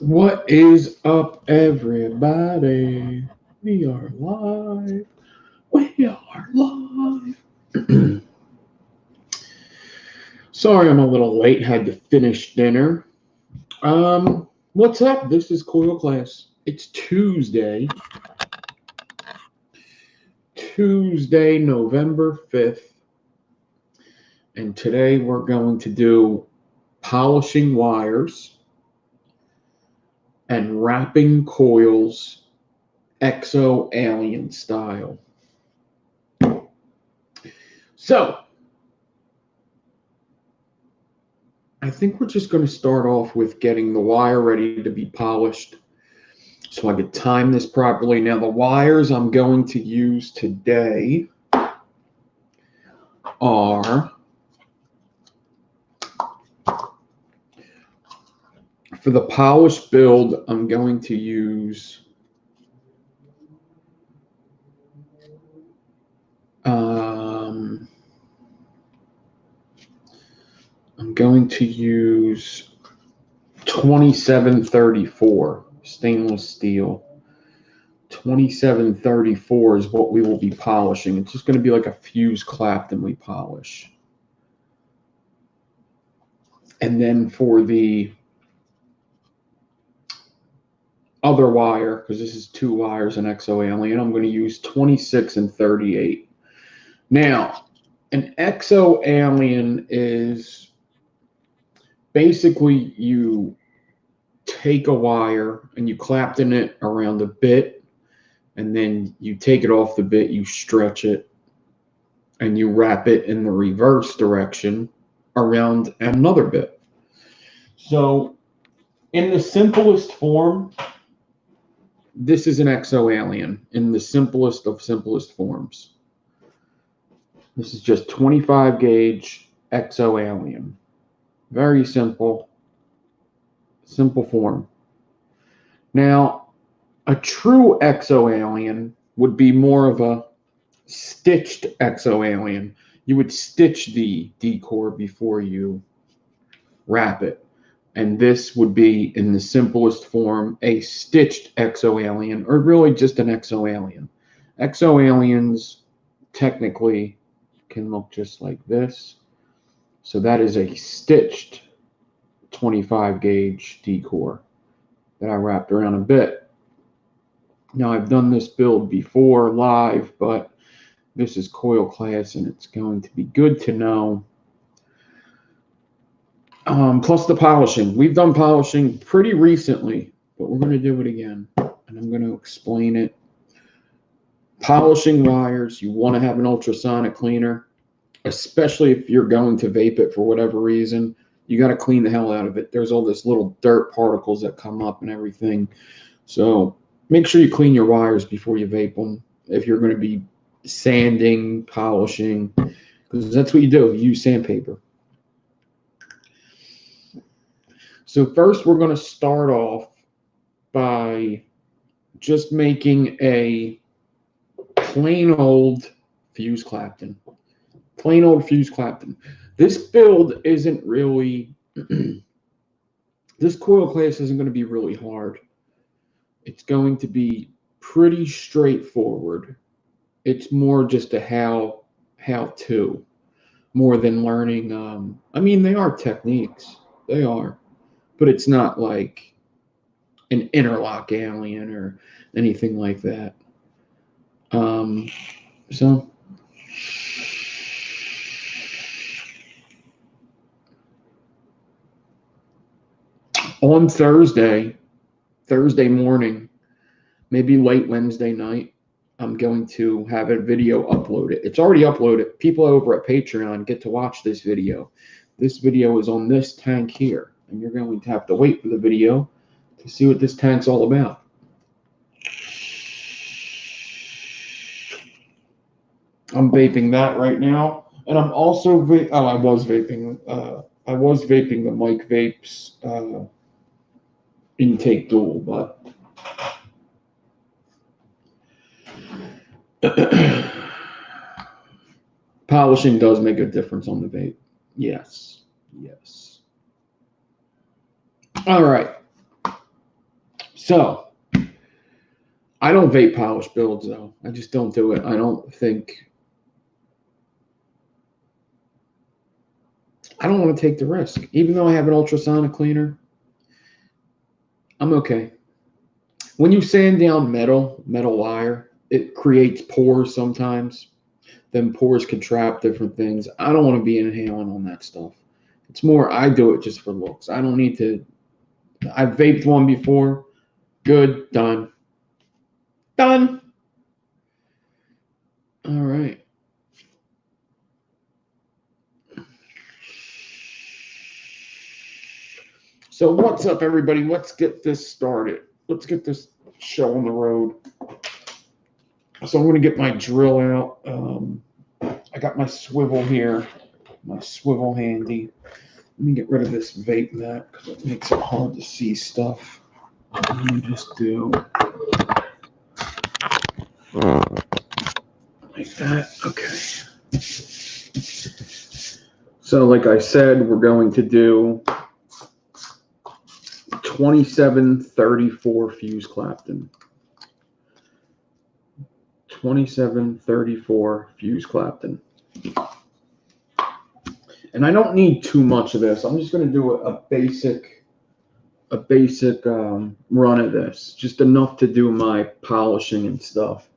What is up, everybody? We are live. We are live. Sorry, I'm a little late. Had to finish dinner. What's up? This is Coil Class. It's Tuesday, November 5th, and today we're going to do polishing wires and wrapping coils exo alien style. So, I think we're just going to start off with getting the wire ready to be polished so I could time this properly. Now, the wires I'm going to use today are, for the polished build, I'm going to use I'm going to use 2734 stainless steel. 2734 is what we will be polishing. It's just going to be like a fuse Clapton we polish. And then for the other wire, because this is two wires in exo alien, I'm going to use 26 and 38. Now, an exo alien is basically you take a wire and you Clapton it around the bit, and then you take it off the bit, you stretch it, and you wrap it in the reverse direction around another bit. So in the simplest form, this is an exo alien in the simplest of simplest forms. This is just 25 gauge exo alien. Very simple form. Now, a true exo alien would be more of a stitched exo alien. You would stitch the decor before you wrap it. And this would be, in the simplest form, a stitched exo alien, or really just an exo alien. Exo aliens technically can look just like this. So that is a stitched 25 gauge decor that I wrapped around a bit. Now, I've done this build before live, but this is coil class and it's going to be good to know. Plus the polishing. We've done polishing pretty recently, but we're going to do it again, and I'm going to explain it. Polishing wires, you want to have an ultrasonic cleaner, especially if you're going to vape it for whatever reason. You got to clean the hell out of it. There's all this little dirt particles that come up and everything. So make sure you clean your wires before you vape them. If you're going to be sanding, polishing, because that's what you do. You use sandpaper. So first we're going to start off by just making a plain old fuse Clapton. Plain old fuse Clapton. This build isn't really, this coil class isn't going to be really hard. It's going to be pretty straightforward. It's more just a how-to, more than learning. I mean, they are techniques. They are. But it's not like an interlock alien or anything like that. So on Thursday morning, maybe late Wednesday night, I'm going to have a video uploaded. It's already uploaded. People over at Patreon get to watch this video. This video is on this tank here, and you're going to have to wait for the video to see what this tank's all about. I'm vaping that right now, and I'm also I was vaping the Mike Vapes intake dual, but polishing does make a difference on the vape. Yes. All right. So, I don't vape polish builds, though. I just don't do it. I don't want to take the risk. Even though I have an ultrasonic cleaner, I'm okay. When you sand down metal wire, it creates pores sometimes. Then pores can trap different things. I don't want to be inhaling on that stuff. It's more, I do it just for looks. I don't need to. I've vaped one before. Good, done. Done. All right. So what's up, everybody? Let's get this started. Let's get this show on the road. So I'm going to get my drill out. I got my swivel here, my swivel handy. Let me get rid of this vape mat because it makes it hard to see stuff. Let me just do like that. Okay. So like I said, we're going to do 2734 fuse Clapton. 2734 fuse Clapton. And I don't need too much of this. I'm just going to do a basic run of this, just enough to do my polishing and stuff.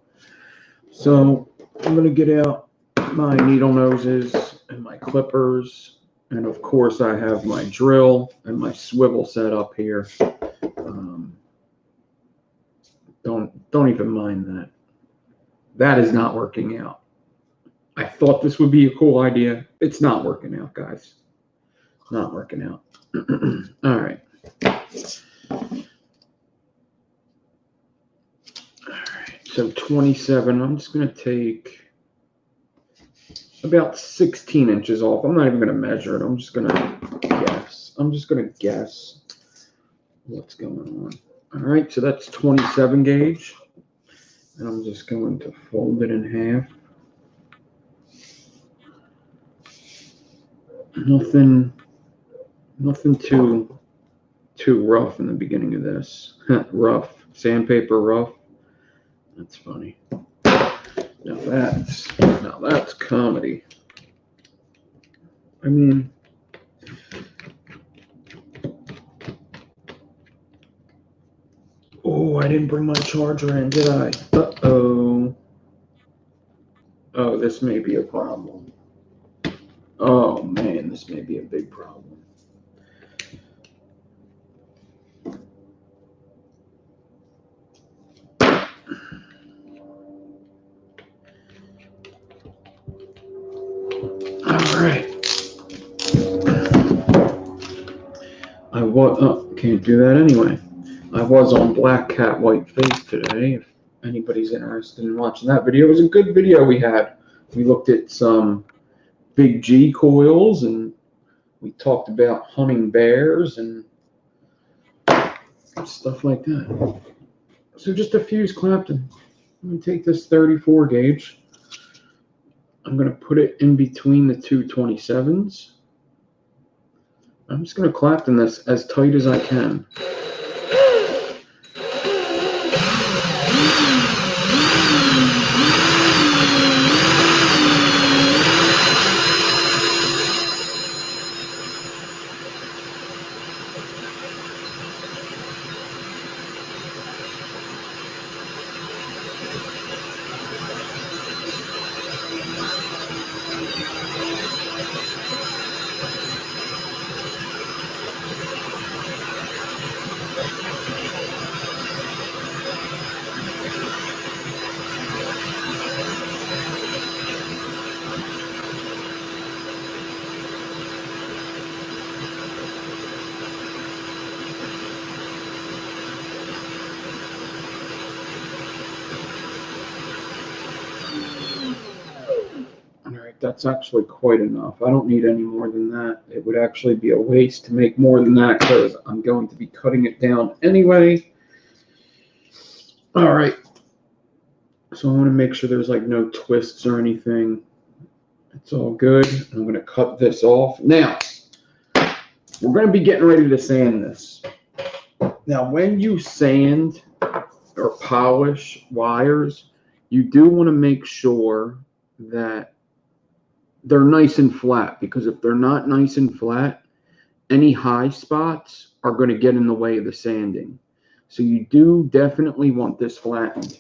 So I'm going to get out my needle noses and my clippers, and of course I have my drill and my swivel set up here. Don't even mind that. That is not working out. I thought this would be a cool idea. It's not working out, guys. Not working out. All right. All right. So 27. I'm just going to take about 16 inches off. I'm not even going to measure it. I'm just going to guess. I'm just going to guess what's going on. All right. So that's 27 gauge. And I'm just going to fold it in half. Nothing too rough in the beginning of this. Rough. Sandpaper rough. That's funny. Now that's comedy. I mean, oh, I didn't bring my charger in, did I? Uh-oh. Oh, this may be a problem. Oh, man, this may be a big problem. All right. Can't do that anyway. I was on Black Cat White Face today. If anybody's interested in watching that video, it was a good video we had. We looked at some big G coils and we talked about hunting bears and stuff like that. So just a fuse Clapton. I'm going to take this 34 gauge. I'm going to put it in between the two 27s. I'm just going to Clapton this as tight as I can. That's actually quite enough. I don't need any more than that. It would actually be a waste to make more than that because I'm going to be cutting it down anyway. All right. So I want to make sure there's like no twists or anything. It's all good. I'm going to cut this off. Now, we're going to be getting ready to sand this. Now, when you sand or polish wires, you do want to make sure that they're nice and flat, because if they're not nice and flat, any high spots are going to get in the way of the sanding. So you do definitely want this flattened.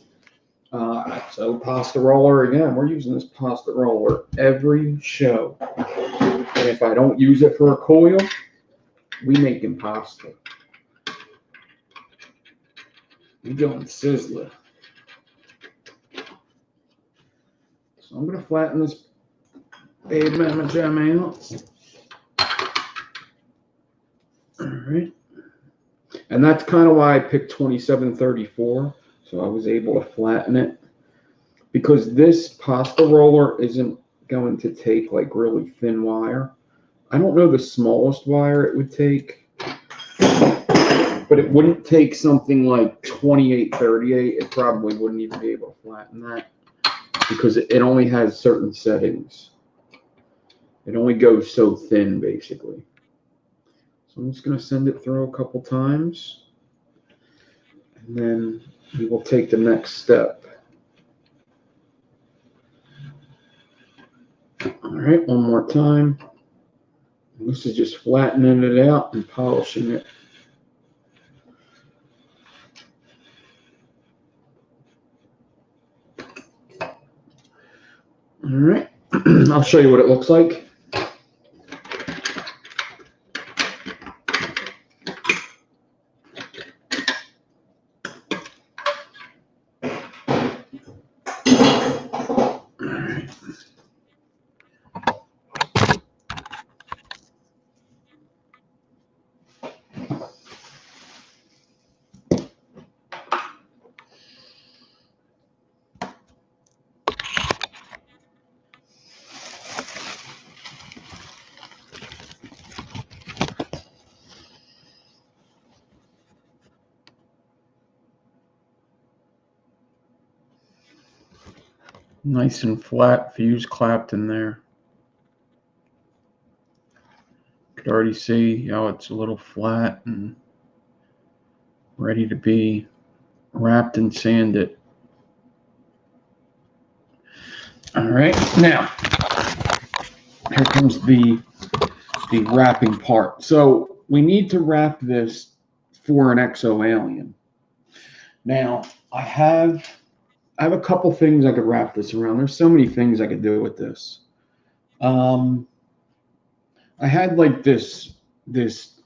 So pasta roller, again, we're using this pasta roller every show. And if I don't use it for a coil, we making pasta. We going sizzler. So I'm going to flatten this baby mama jam out. All right. And that's kind of why I picked 2734. So I was able to flatten it, because this pasta roller isn't going to take like really thin wire. I don't know the smallest wire it would take, but it wouldn't take something like 2838. It probably wouldn't even be able to flatten that, because it only has certain settings. It only goes so thin, basically. So I'm just going to send it through a couple times, and then we will take the next step. All right, one more time. And this is just flattening it out and polishing it. All right, I'll show you what it looks like. Nice and flat fuse clapped in there. You could already see how it's a little flat and ready to be wrapped and sanded. All right, now here comes the wrapping part. So we need to wrap this for an exo alien. Now I have a couple things I could wrap this around. There's so many things I could do with this. I had like this,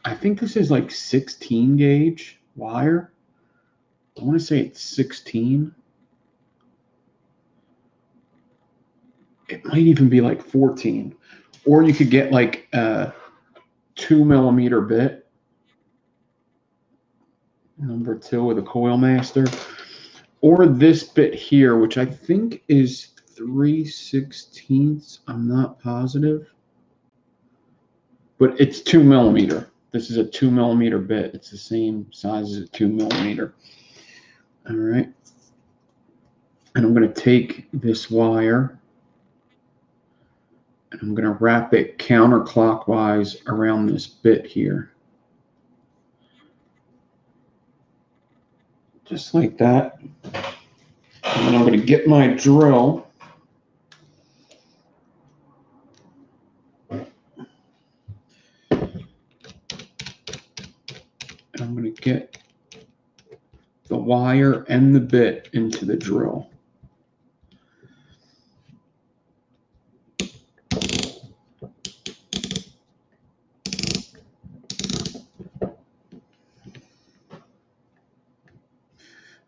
I think this is like 16 gauge wire. I want to say it's 16. It might even be like 14. Or you could get like a 2mm bit. Number 2 with a coil master. Or this bit here, which I think is 3/16. I'm not positive. But it's 2mm. This is a 2mm bit. It's the same size as a 2mm. All right. And I'm going to take this wire and I'm going to wrap it counterclockwise around this bit here. Just like that. And then I'm going to get my drill. And I'm going to get the wire and the bit into the drill.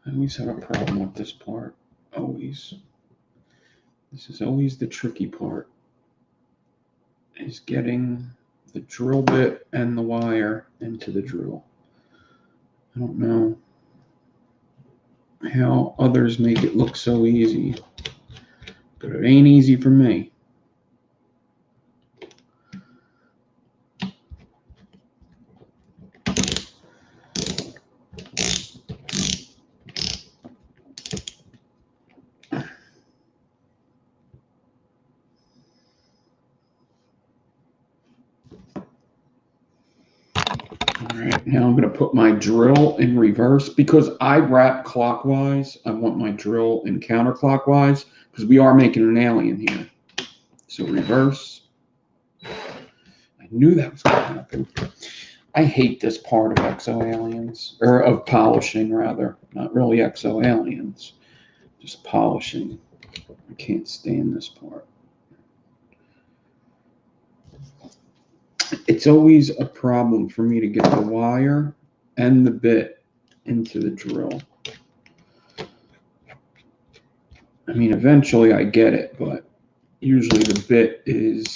I always have a problem with this part. Always. This is always the tricky part, is getting the drill bit and the wire into the drill. I don't know how others make it look so easy, but it ain't easy for me. All right, now I'm going to put my drill in reverse because I wrap clockwise. I want my drill in counterclockwise because we are making an alien here. So reverse. I knew that was going to happen. I hate this part of exo-aliens, or of polishing rather. Not really exo-aliens, just polishing. I can't stand this part. It's always a problem for me to get the wire and the bit into the drill. I mean, eventually I get it, but usually the bit is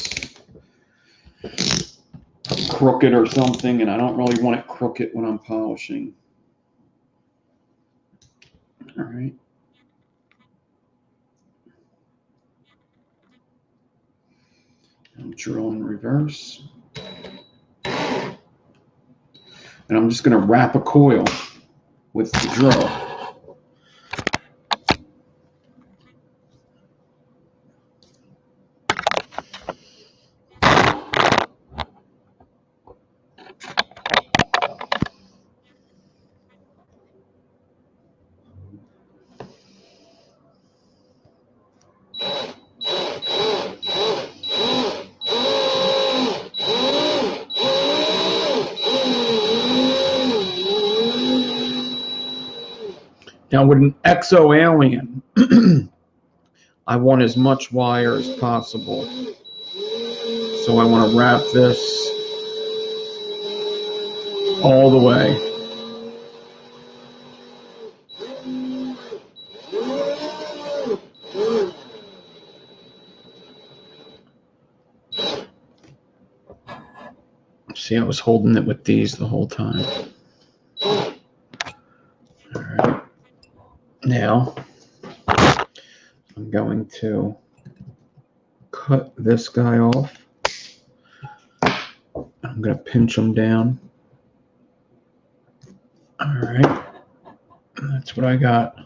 crooked or something, and I don't really want it crooked when I'm polishing. All right. I'm drilling reverse. And I'm just going to wrap a coil with the drill. Now with an exo-alien, I want as much wire as possible. So I want to wrap this all the way. See, I was holding it with these the whole time. All right. Now, I'm going to cut this guy off. I'm going to pinch them down. All right. That's what I got.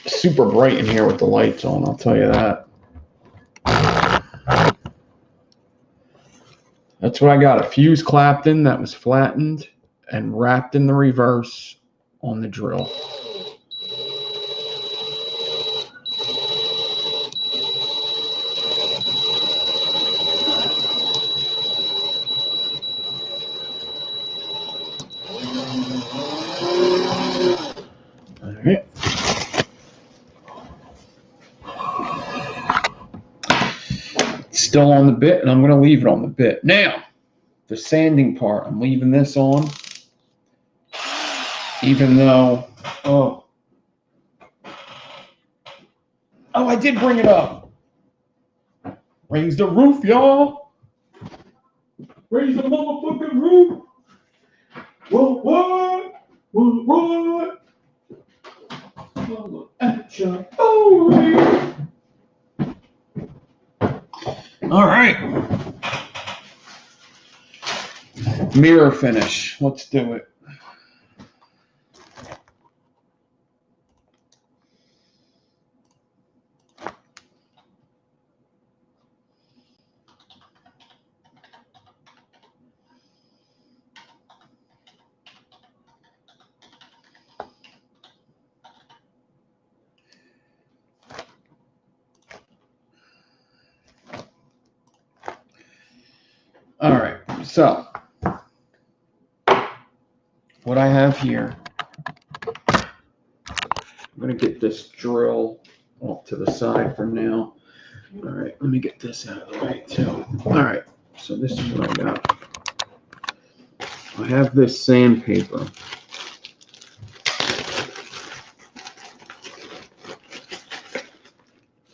Super bright in here with the lights on, I'll tell you that. That's what I got. A fuse clapped in that was flattened and wrapped in the reverse on the drill. All right. Still on the bit, and I'm going to leave it on the bit. Now, the sanding part, I'm leaving this on, even though, oh, I did bring it up. Raise the roof, y'all. Raise the motherfucking roof. What? Look at ya. Oh, all right. Mirror finish. Let's do it. All right, so what I have here, I'm going to get this drill off to the side for now. All right, let me get this out of the way too. All right, so this is what I got. I have this sandpaper.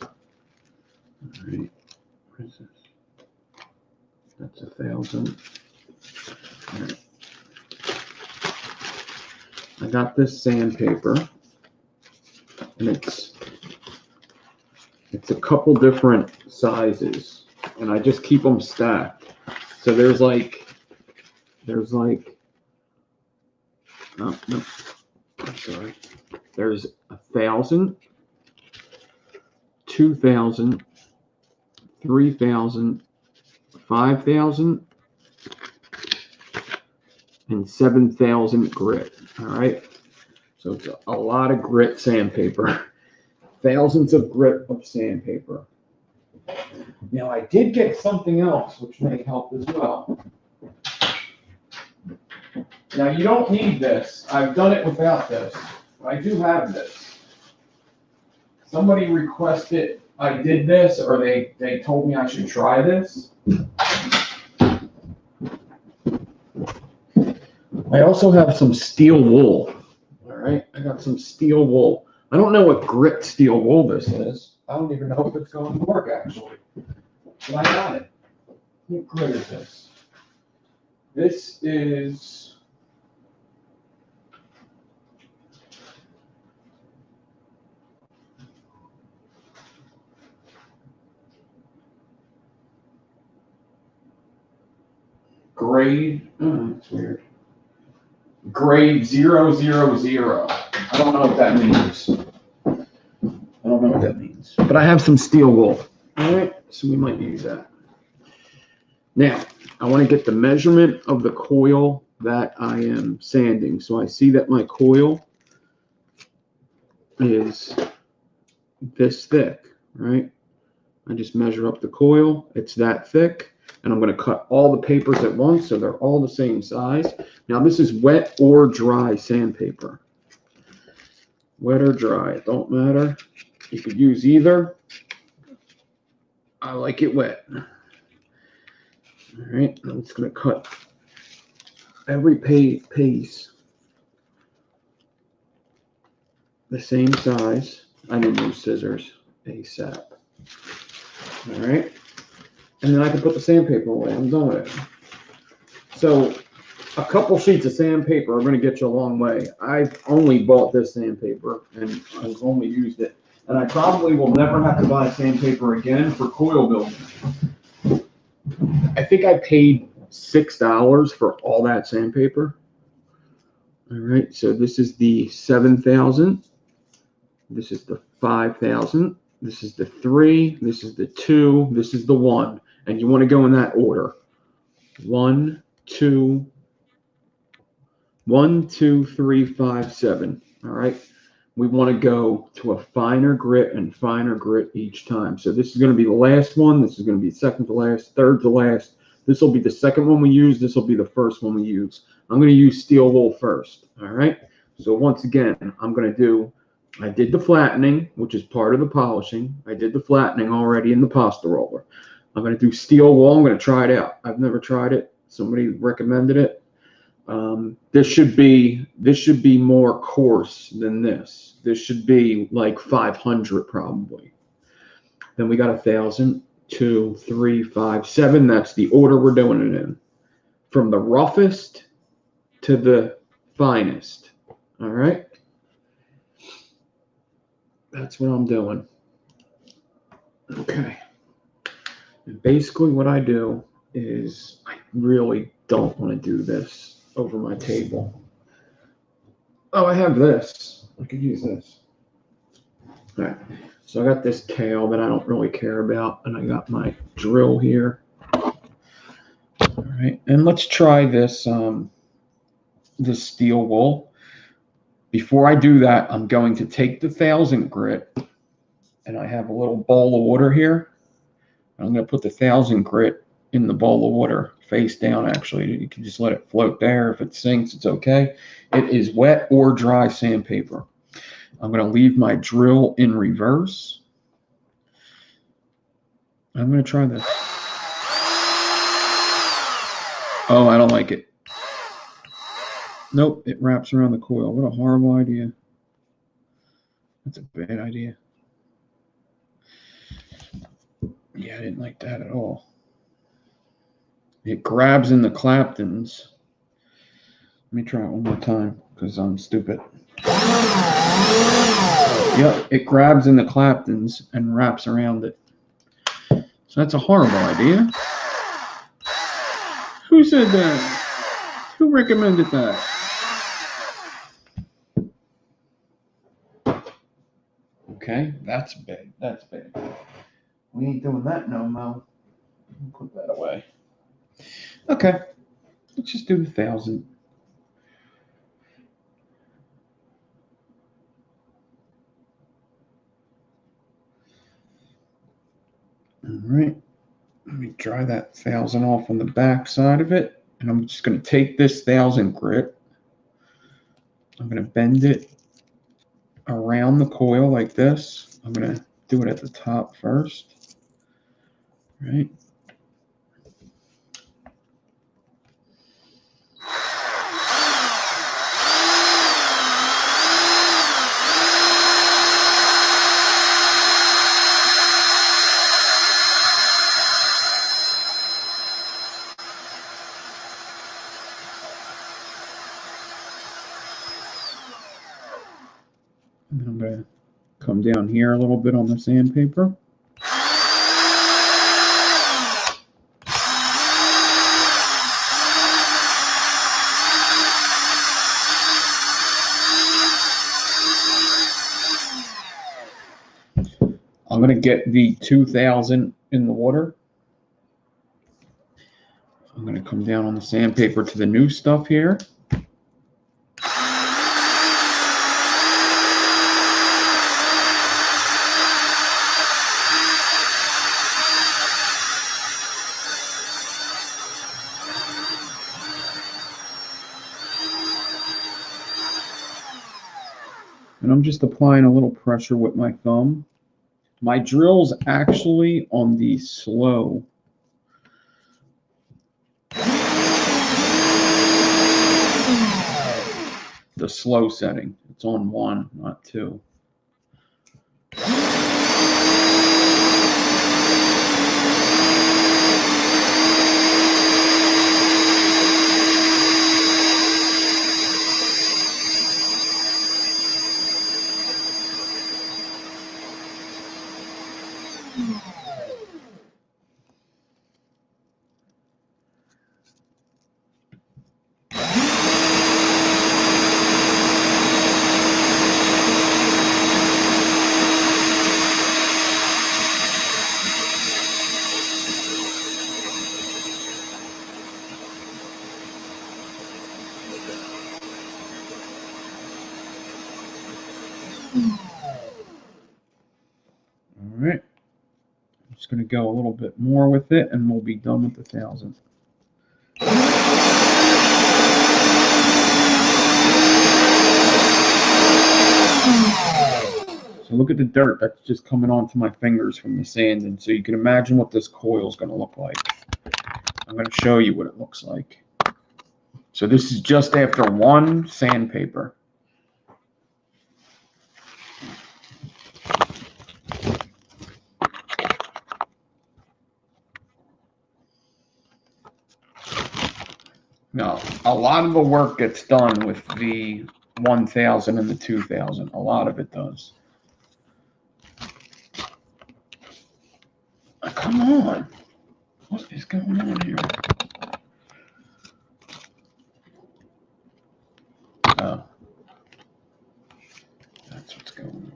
All right, what is this? That's 1,000. All right. I got this sandpaper, and it's a couple different sizes, and I just keep them stacked. So there's like, oh, no, I'm sorry. There's 1,000, 2,000, 3,000, 5,000, and 7,000 grit. All right. So it's a lot of grit sandpaper. Thousands of grit of sandpaper. Now I did get something else which may help as well. Now you don't need this. I've done it without this. I do have this. Somebody requested I did this, or they told me I should try this. I also have some steel wool. All right, I got some steel wool. I don't know what grit steel wool this is. I don't even know if it's going to work actually. But I got it. What grit is this? This is grade. That's weird. Grade 000. I don't know what that means. I don't know what that means. But I have some steel wool. All right, so we might use that. Now, I want to get the measurement of the coil that I am sanding. So I see that my coil is this thick, right? I just measure up the coil. It's that thick. And I'm going to cut all the papers at once so they're all the same size. Now, this is wet or dry sandpaper. Wet or dry, it don't matter. You could use either. I like it wet. All right, I'm just going to cut every piece the same size. I didn't use scissors ASAP. All right, and then I can put the sandpaper away. I'm done with it. So a couple sheets of sandpaper are going to get you a long way. I've only bought this sandpaper and I've only used it. And I probably will never have to buy sandpaper again for coil building. I think I paid $6 for all that sandpaper. All right, so this is the 7,000. This is the 5,000. This is the 3. This is the 2. This is the 1. And you want to go in that order. 1, 2, 3, 5, 7. All right. We want to go to a finer grit and finer grit each time. So this is going to be the last one. This is going to be second to last, third to last. This will be the second one we use. This will be the first one we use. I'm going to use steel wool first. All right. So once again, I did the flattening, which is part of the polishing. I did the flattening already in the pasta roller. I'm going to do steel wool. I'm going to try it out. I've never tried it. Somebody recommended it. This should be more coarse than this. This should be like 500 probably. Then we got 1,000, 2, 3, 5, 7. That's the order we're doing it in, from the roughest to the finest. All right, that's what I'm doing. Okay, and basically what I do is I really don't want to do this over my table. Oh, I have this. I could use this. All right. So I got this tail that I don't really care about, and I got my drill here. All right, and let's try this this steel wool. Before I do that, I'm going to take the 1,000 grit, and I have a little bowl of water here. I'm going to put the 1,000 grit in the bowl of water, face down. Actually, you can just let it float there. If it sinks, it's okay. It is wet or dry sandpaper. I'm going to leave my drill in reverse. I'm going to try this. Oh, I don't like it. Nope, it wraps around the coil. What a horrible idea. That's a bad idea. Yeah, I didn't like that at all. It grabs in the claptons. Let me try it one more time because I'm stupid. Yep, it grabs in the claptons and wraps around it. So that's a horrible idea. Who said that? Who recommended that? Okay, that's bad. That's bad. We ain't doing that no more. Put that away. Okay, let's just do the 1,000. All right, let me dry that 1,000 off on the back side of it, and I'm just going to take this 1,000 grit. I'm going to bend it around the coil like this. I'm going to do it at the top first. Right. And then I'm going to come down here a little bit on the sandpaper. I'm going to get the 2,000 in the water. I'm going to come down on the sandpaper to the new stuff here. And I'm just applying a little pressure with my thumb. My drill's actually on the slow. The slow setting. It's on 1, not 2. All right. I'm just going to go a little bit more with it, and we'll be done with the 1,000. So look at the dirt that's just coming onto my fingers from the sand, and so you can imagine what this coil is going to look like. I'm going to show you what it looks like. So this is just after 1 sandpaper. Now, a lot of the work gets done with the 1,000 and the 2,000. A lot of it does. Come on. What is going on here? Oh. That's what's going on.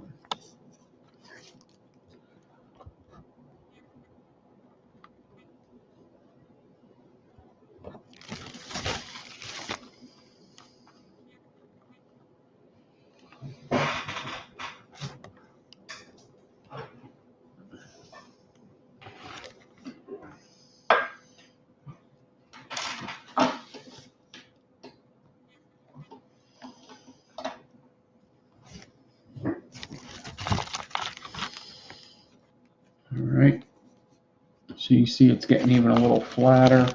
All right. So you see it's getting even a little flatter.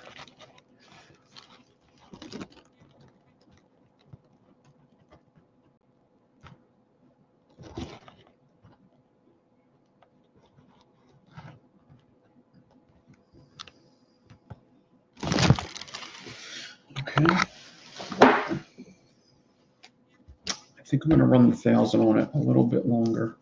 Okay. I think I'm going to run the 1,000 on it a little bit longer.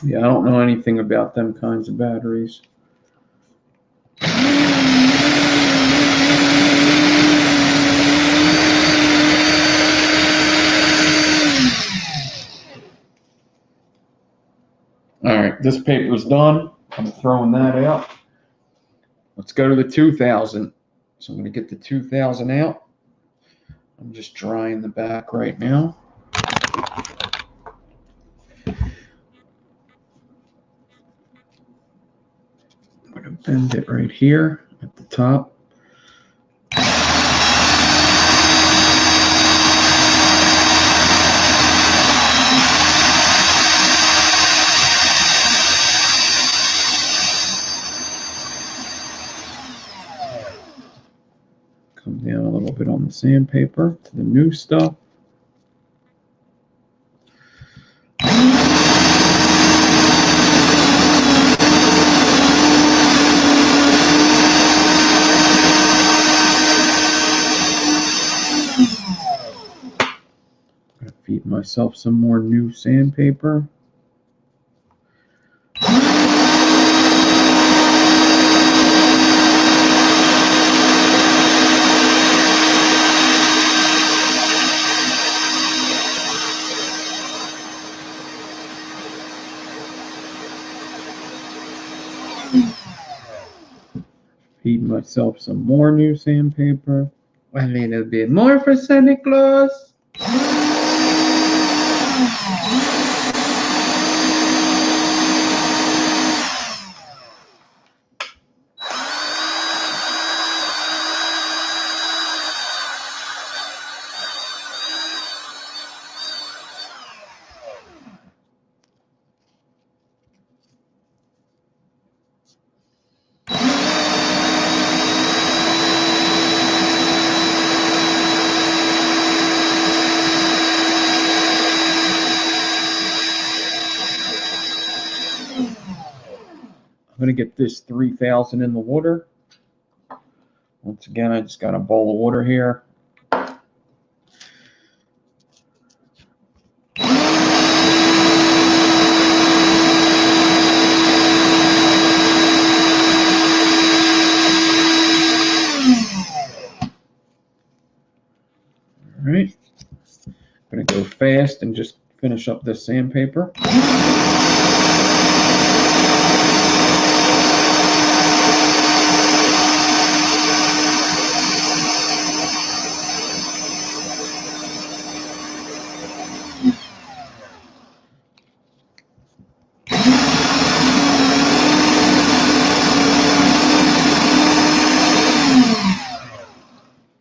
Yeah, I don't know anything about them kinds of batteries. All right, this paper's done. I'm throwing that out. Let's go to the 2000. So I'm going to get the 2000 out. I'm just drying the back right now. I'm going to bend it right here at the top. Come down a little bit on the sandpaper to the new stuff. I'm gonna feed myself some more new sandpaper. Feed myself some more new sandpaper. A little bit more for Santa Claus. I'm going to get this 3000 in the water. Once again, I just got a bowl of water here. All right. I'm going to go fast and just finish up this sandpaper.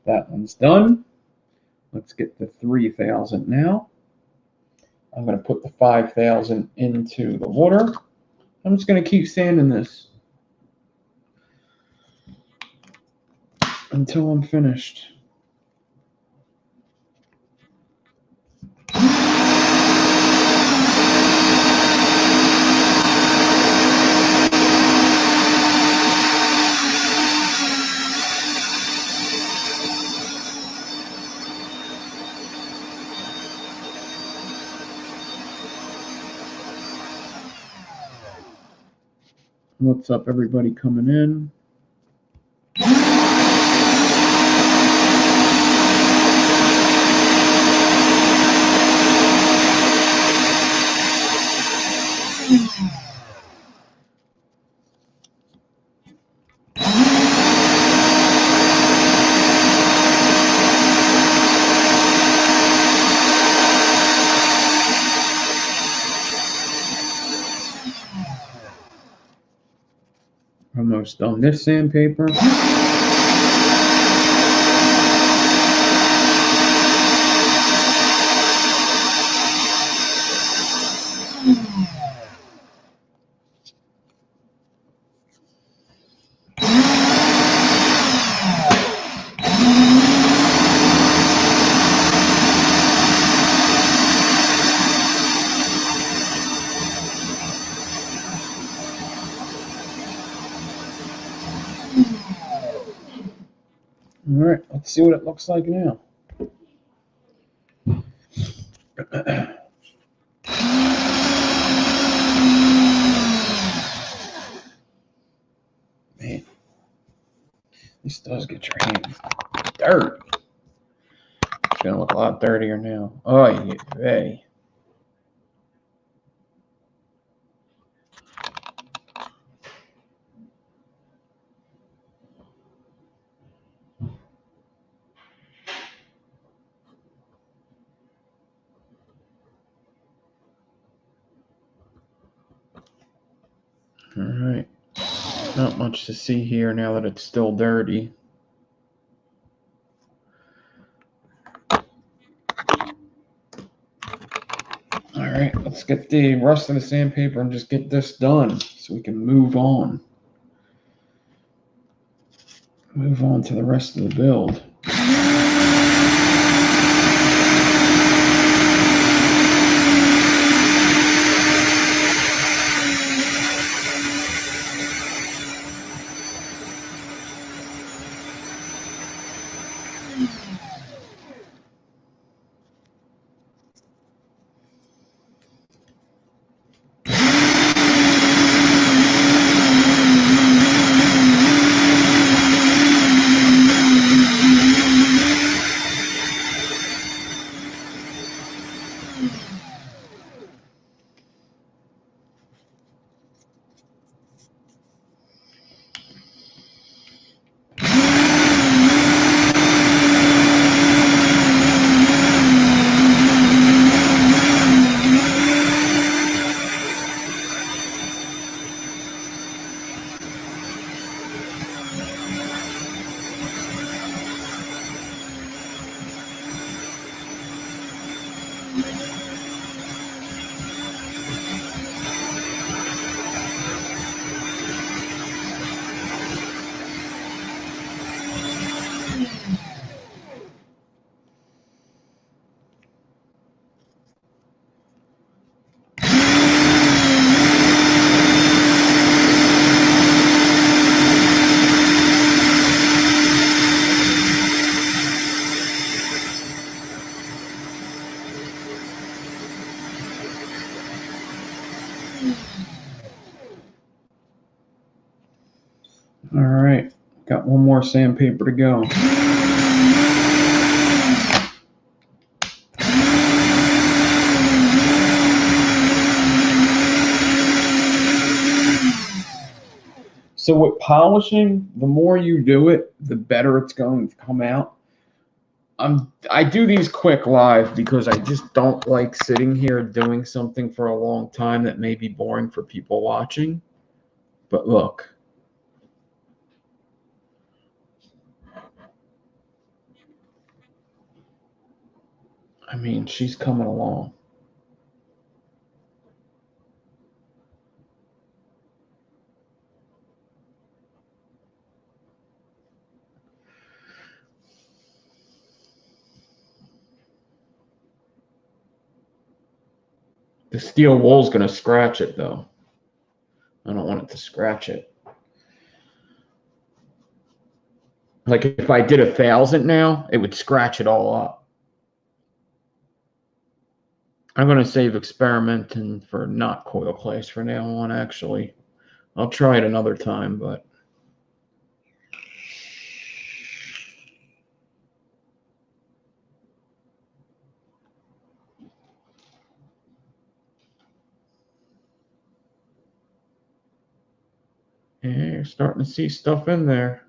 That one's done. Let's get the 3000 now. I'm going to put the 5000 into the water. I'm just going to keep sanding this until I'm finished. What's up, everybody coming in? Almost done this sandpaper. All right, let's see what it looks like now. This does get your hands dirty. It's gonna look a lot dirtier now. Oh, yeah. All right. Not much to see here now that it's still dirty. All right, let's get the rest of the sandpaper and just get this done so we can move on. Move on to the rest of the build. All right, got one more sandpaper to go. So with polishing, the more you do it, the better it's going to come out. I do these quick live because I just don't like sitting here doing something for a long time that may be boring for people watching. But look. I mean, she's coming along. The steel wool's going to scratch it, though. I don't want it to scratch it. Like if I did 1,000 now, it would scratch it all up. I'm going to save experimenting for not coil clays for now on, actually. I'll try it another time, but... yeah, you're starting to see stuff in there.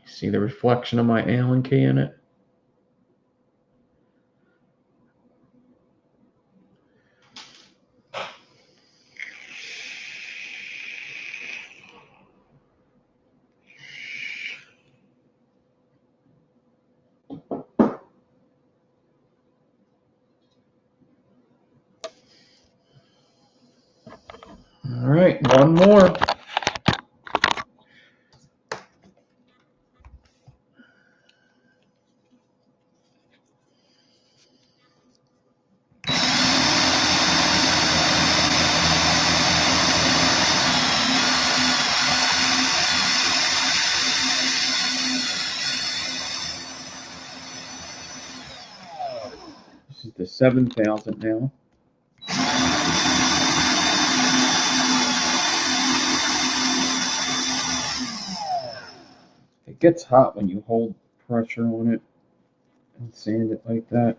See the reflection of my Allen key in it? All right, one more. This is the 7,000 now. gets hot when you hold pressure on it and sand it like that.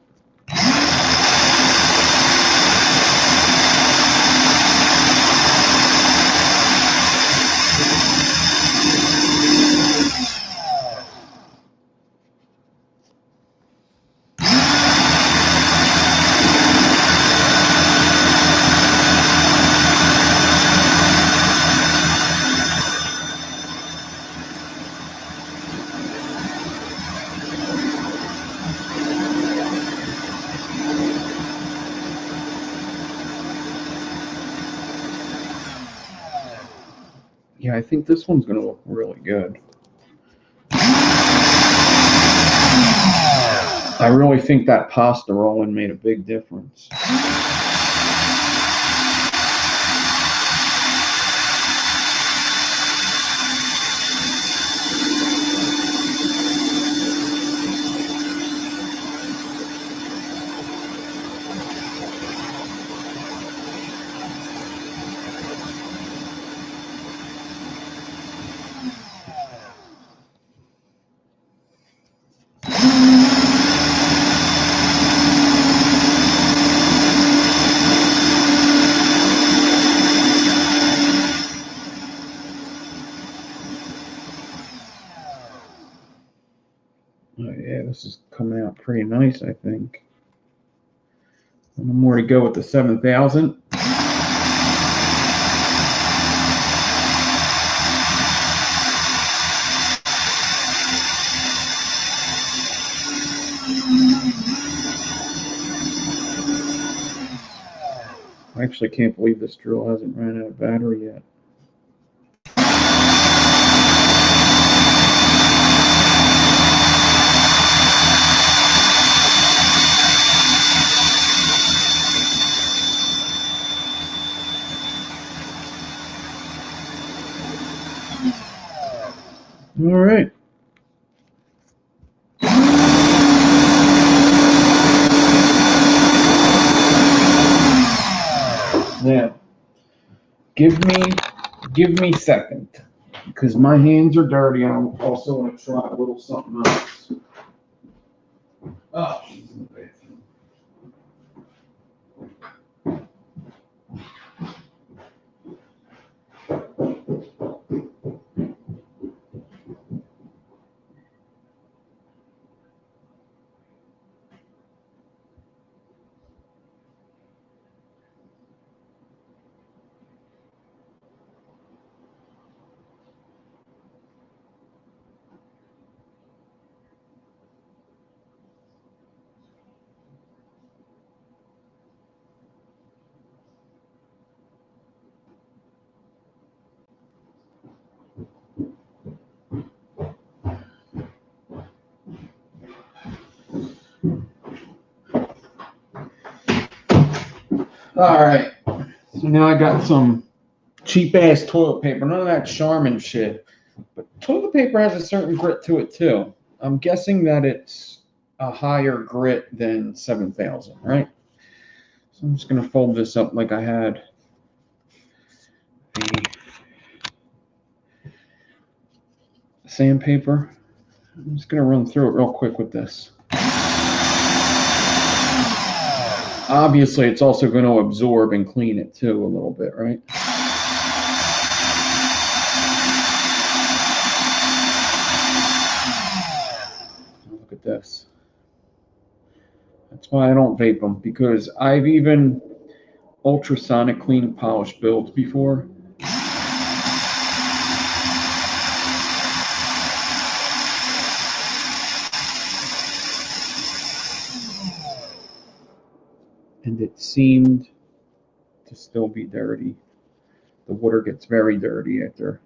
Yeah, I think this one's going to look really good. I really think that pasta rolling made a big difference. Oh, yeah, this is coming out pretty nice, I think. No more to go with the 7000. I actually can't believe this drill hasn't ran out of battery yet. All right. Now, give me a second, because my hands are dirty. I also want to try a little something else. Oh, she's in the bathroom. All right, so now I got some cheap ass toilet paper. None of that Charmin shit. But toilet paper has a certain grit to it too. I'm guessing that it's a higher grit than 7000, right? So I'm just gonna fold this up like I had the sandpaper. I'm just gonna run through it real quick with this. Obviously, it's also going to absorb and clean it too a little bit, right? Look at this. That's why I don't vape them, because I've even ultrasonic clean and polished builds before. And it seemed to still be dirty. The water gets very dirty after.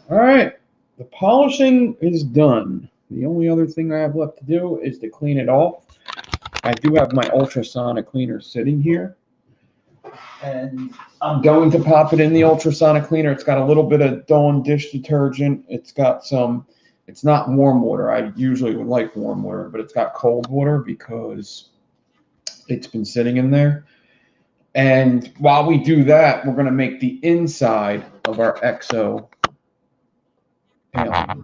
All right, the polishing is done. The only other thing I have left to do is to clean it off. I do have my ultrasonic cleaner sitting here, and I'm going to pop it in the ultrasonic cleaner. It's got a little bit of Dawn dish detergent. It's got some It's not warm water. I usually would like warm water, but it's got cold water because it's been sitting in there. And while we do that, we're going to make the inside of our Exo Alien.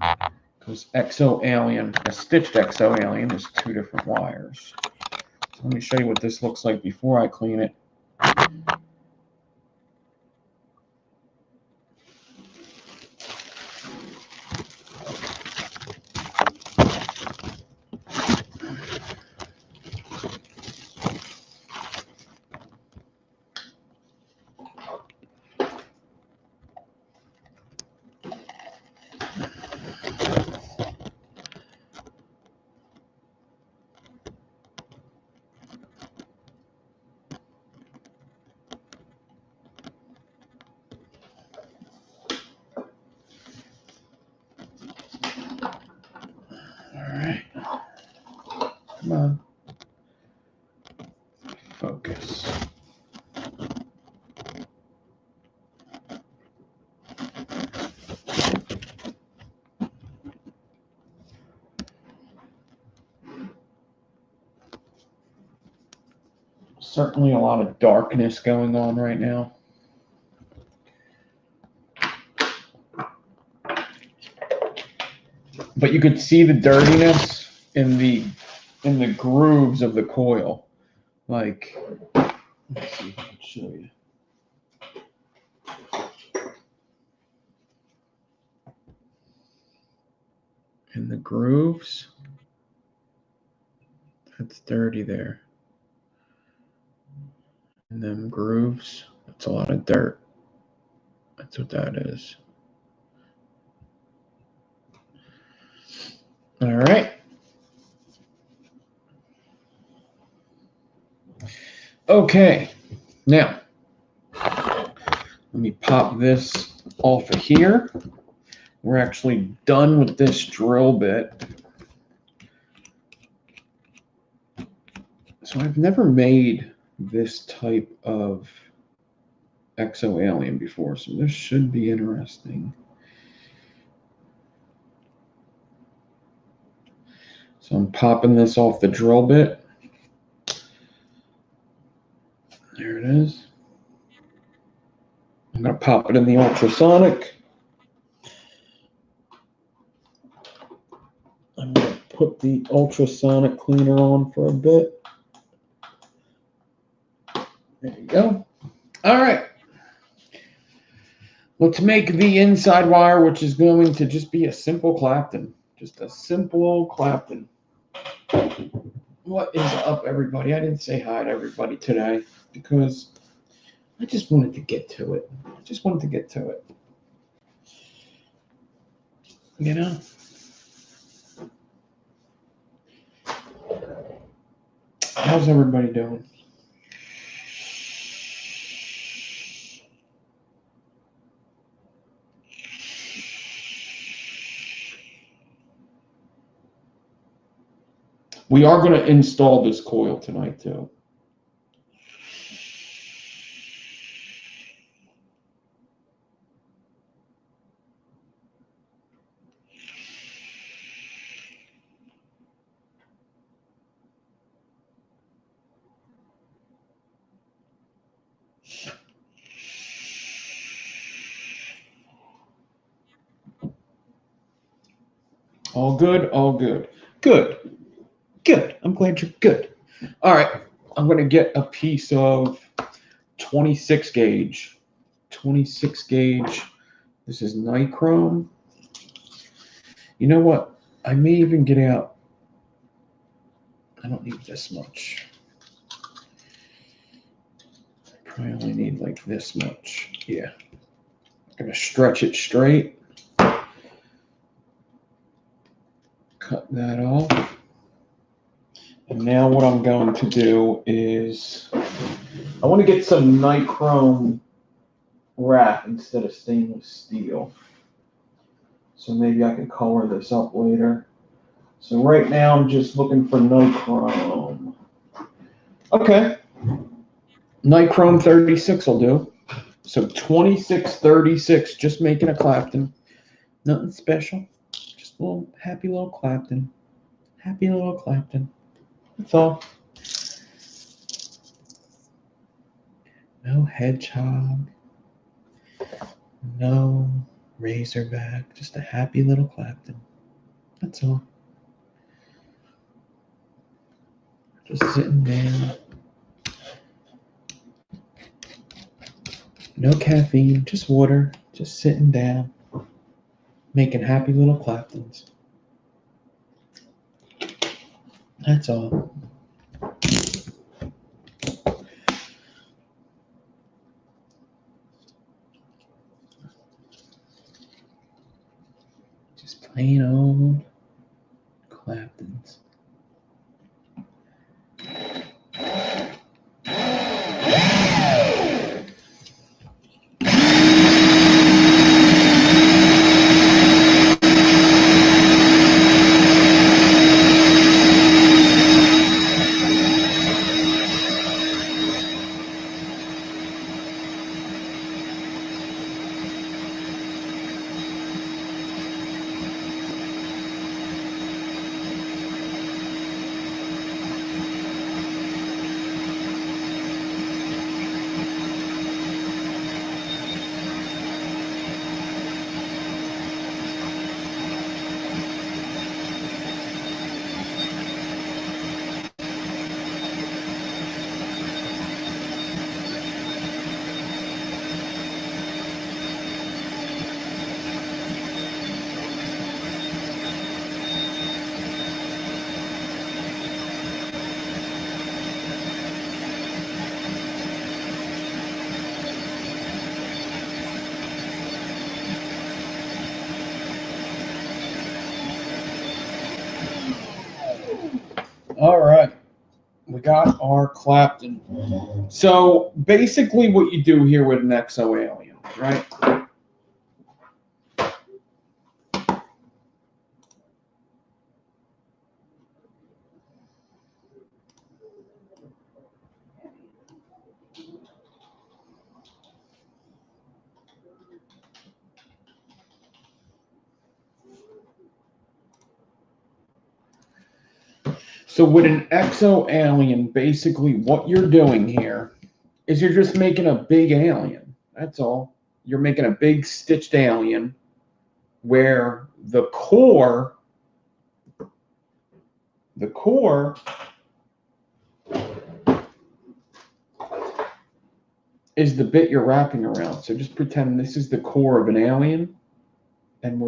Because Exo Alien, a stitched Exo Alien, is 2 different wires. So let me show you what this looks like before I clean it. Come on. Focus. Certainly a lot of darkness going on right now. But you could see the dirtiness in the grooves of the coil. Like, let's see if I can show you. In the grooves, that's dirty there. In them grooves, that's a lot of dirt. That's what that is. All right. Okay, now let me pop this off of here. We're actually done with this drill bit. So I've never made this type of Exo Alien before, so this should be interesting. So I'm popping this off the drill bit. There it is. I'm going to pop it in the ultrasonic. I'm going to put the ultrasonic cleaner on for a bit. There you go. All right. Let's make the inside wire, which is going to just be a simple Clapton. Just a simple Clapton. What is up, everybody? I didn't say hi to everybody today because I just wanted to get to it. I just wanted to get to it. You know? How's everybody doing? We are going to install this coil tonight, too. All good, all good. Good. Good. I'm glad you're good. All right. I'm going to get a piece of 26 gauge. 26 gauge. This is nichrome. You know what? I may even get out. I don't need this much. I probably only need like this much. Yeah. I'm going to stretch it straight. Cut that off. And now what I'm going to do is I want to get some nichrome wrap instead of stainless steel. So maybe I can color this up later. So right now I'm just looking for nichrome. Okay. Nichrome 36 will do. So 2636, just making a Clapton. Nothing special. Just Just a little happy little Clapton. Happy little Clapton. That's all. No hedgehog. No razorback. Just a happy little Clapton. That's all. Just sitting there. No caffeine, just water. Just sitting down. Making happy little Claptons. That's all. Just plain old Claptons. All right. We got our Clapton. So basically what you do here with an exo alien, right? So with an exo alien, basically what you're doing here is you're just making a big alien. That's all. You're making a big stitched alien where the core is the bit you're wrapping around. So just pretend this is the core of an alien, and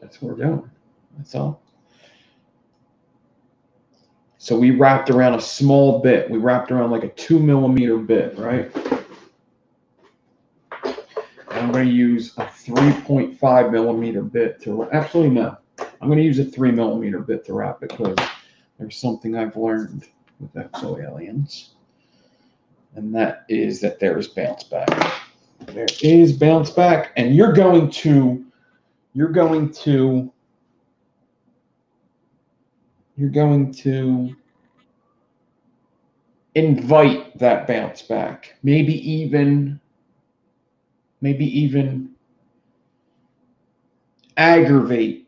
that's what we're doing. That's all. So we wrapped around a small bit. We wrapped around like a 2mm bit, right? And I'm going to use a 3.5mm bit to, actually no, I'm going to use a 3mm bit to wrap it because there's something I've learned with exo aliens. And that is that there is bounce back. There is bounce back, and you're going to invite that bounce back. Maybe even aggravate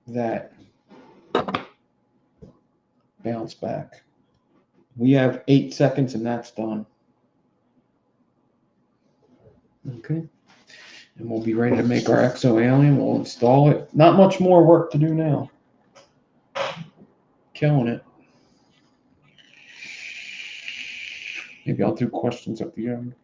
that bounce back. We have 8 seconds and that's done. Okay. And we'll be ready to make our exo alien. We'll install it. Not much more work to do now. Killing it. Maybe I'll do questions at the end.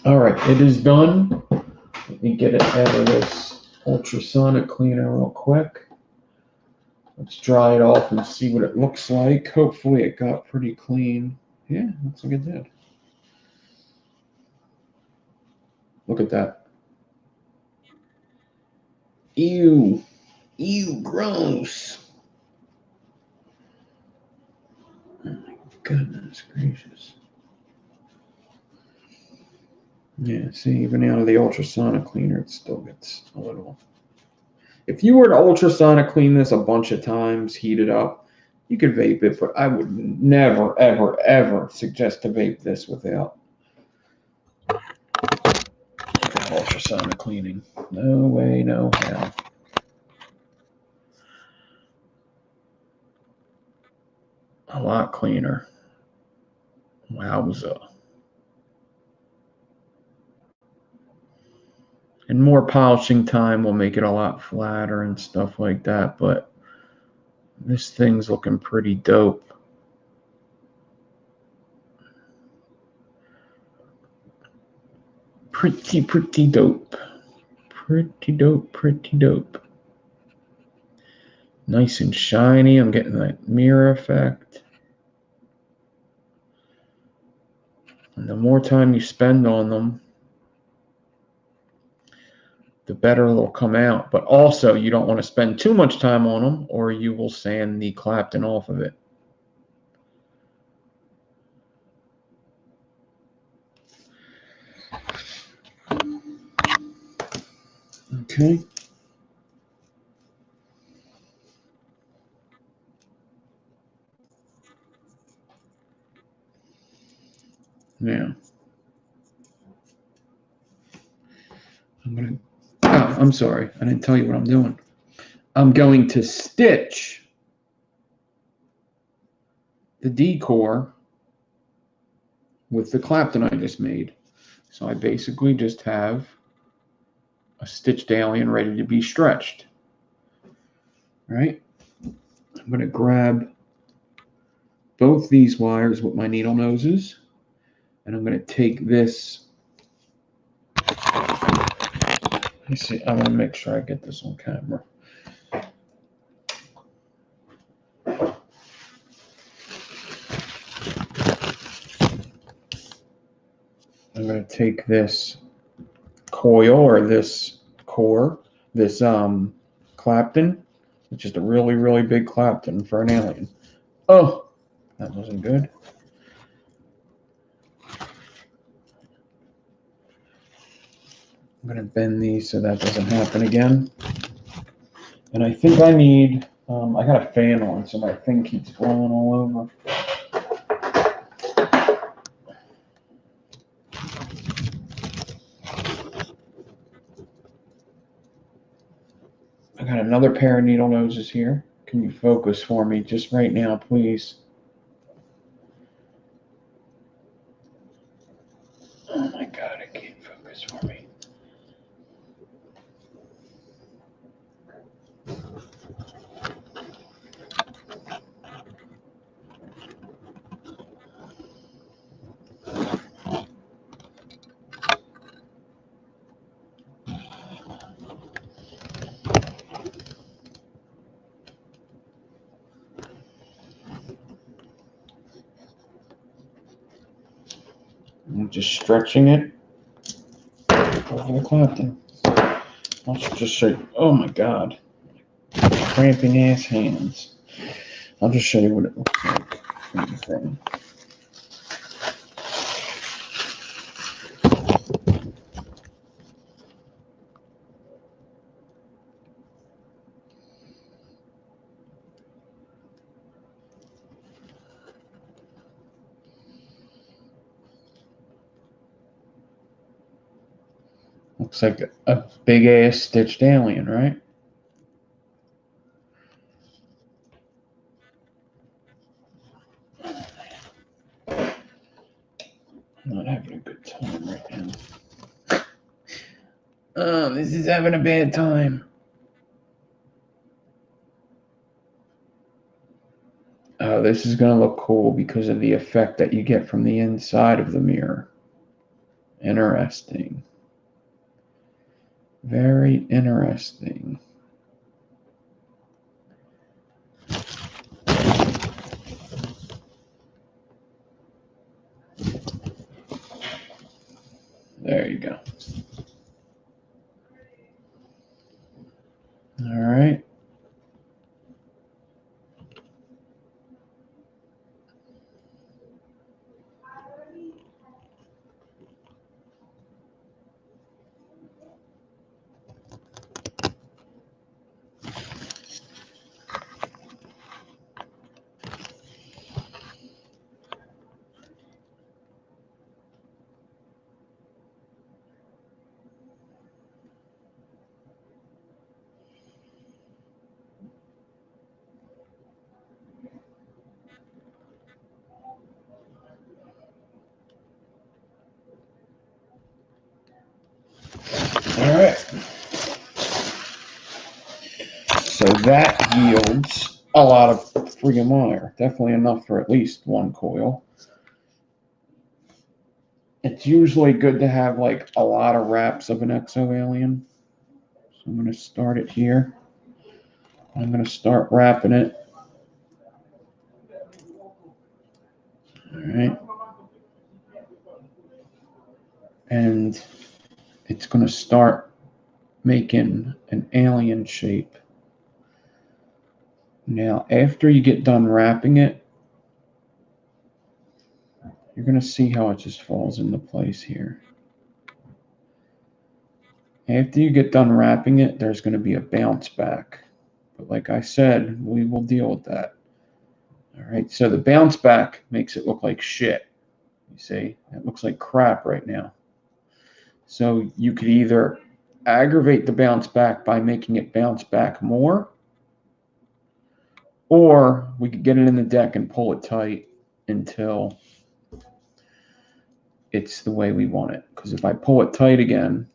All right, it is done. Let me get it out of this ultrasonic cleaner real quick. Let's dry it off and see what it looks like. Hopefully it got pretty clean. Yeah, looks like it did. Look at that. Ew. Ew, gross. Oh my goodness gracious. Yeah, see, even out of the ultrasonic cleaner, it still gets a little If you were to ultrasonic clean this a bunch of times, heat it up, you could vape it, but I would never, ever, ever suggest to vape this without ultrasonic cleaning. No way, no how. A lot cleaner. Wowza. And more polishing time will make it a lot flatter and stuff like that, but this thing's looking pretty dope. Pretty dope. Pretty dope. Nice and shiny. I'm getting that mirror effect. And the more time you spend on them, the better they'll come out. But also, you don't want to spend too much time on them, or you will sand the Clapton off of it. Okay. Now, I'm sorry. I didn't tell you what I'm doing. I'm going to stitch the decor with the Clapton I just made. So I basically just have a stitched alien ready to be stretched. All right. I'm going to grab both these wires with my needle noses, and I'm going to take this. Let me see. I want to make sure I get this on camera. I'm going to take this coil or this core, this Clapton. It's just a really, really big Clapton for an alien. Oh, that wasn't good. I'm going to bend these so that doesn't happen again. And I think I need, I got a fan on, so my thing keeps blowing all over. I got another pair of needle noses here. Can you focus for me just right now, please? Oh my God, it can't focus for me. I'm just stretching it over the Clapton. I'll just show you. Oh my God. Cramping ass hands. I'll just show you what it looks like from the thing. Looks like a big ass stitched alien, right? I'm not having a good time right now. Oh, this is having a bad time. Oh, this is going to look cool because of the effect that you get from the inside of the mirror. Interesting. Very interesting. There you go. All right. that yields a lot of freaking wire. Definitely enough for at least one coil. It's usually good to have like a lot of wraps of an exo-alien. So I'm going to start it here. I'm going to start wrapping it. All right. And it's going to start making an alien shape. Now, after you get done wrapping it, you're going to see how it just falls into place here. After you get done wrapping it, there's going to be a bounce back. But like I said, we will deal with that. All right, so the bounce back makes it look like shit. You see, it looks like crap right now. So you could either aggravate the bounce back by making it bounce back more, or we could get it in the deck and pull it tight until it's the way we want it. Because if I pull it tight again,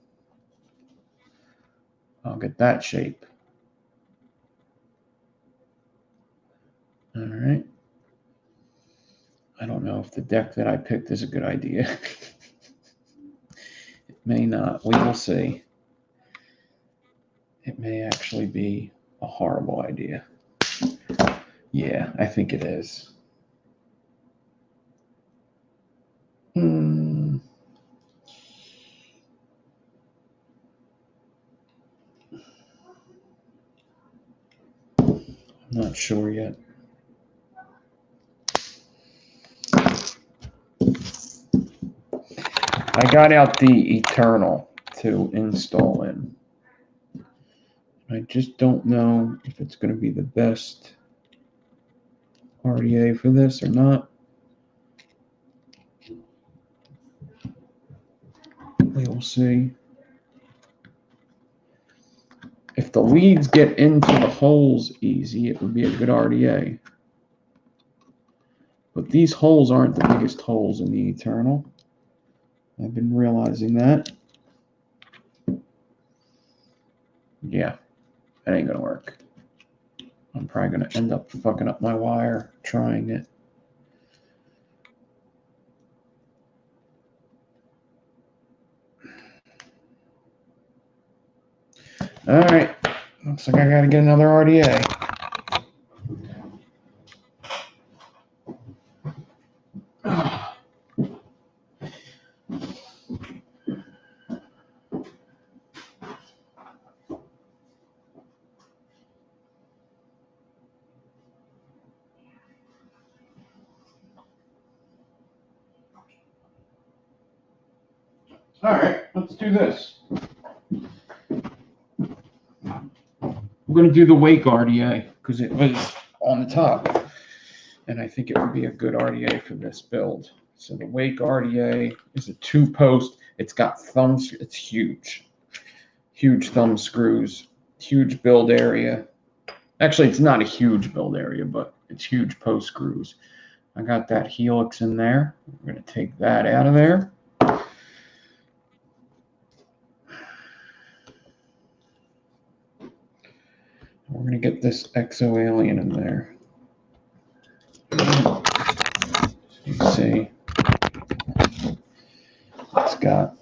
I'll get that shape. All right. I don't know if the deck that I picked is a good idea. It may not. We will see. It may actually be a horrible idea. Yeah, I think it is. I'm not sure yet. I got out the Eternal to install in. I just don't know if it's going to be the best RDA for this or not. We will see. If the leads get into the holes easy, it would be a good RDA. But these holes aren't the biggest holes in the Eternal. I've been realizing that. Yeah, that ain't gonna work. I'm probably gonna end up fucking up my wire trying it. All right, looks like I gotta get another RDA. All right, let's do this. We're going to do the wake RDA because it was on the top. And I think it would be a good RDA for this build. So the wake RDA is a 2-post. It's got thumbs. It's huge. Huge thumb screws. Huge build area. Actually, it's not a huge build area, but it's huge post screws. I got that helix in there. We're going to take that out of there. We're going to get this exo-alien in there. You can see it's got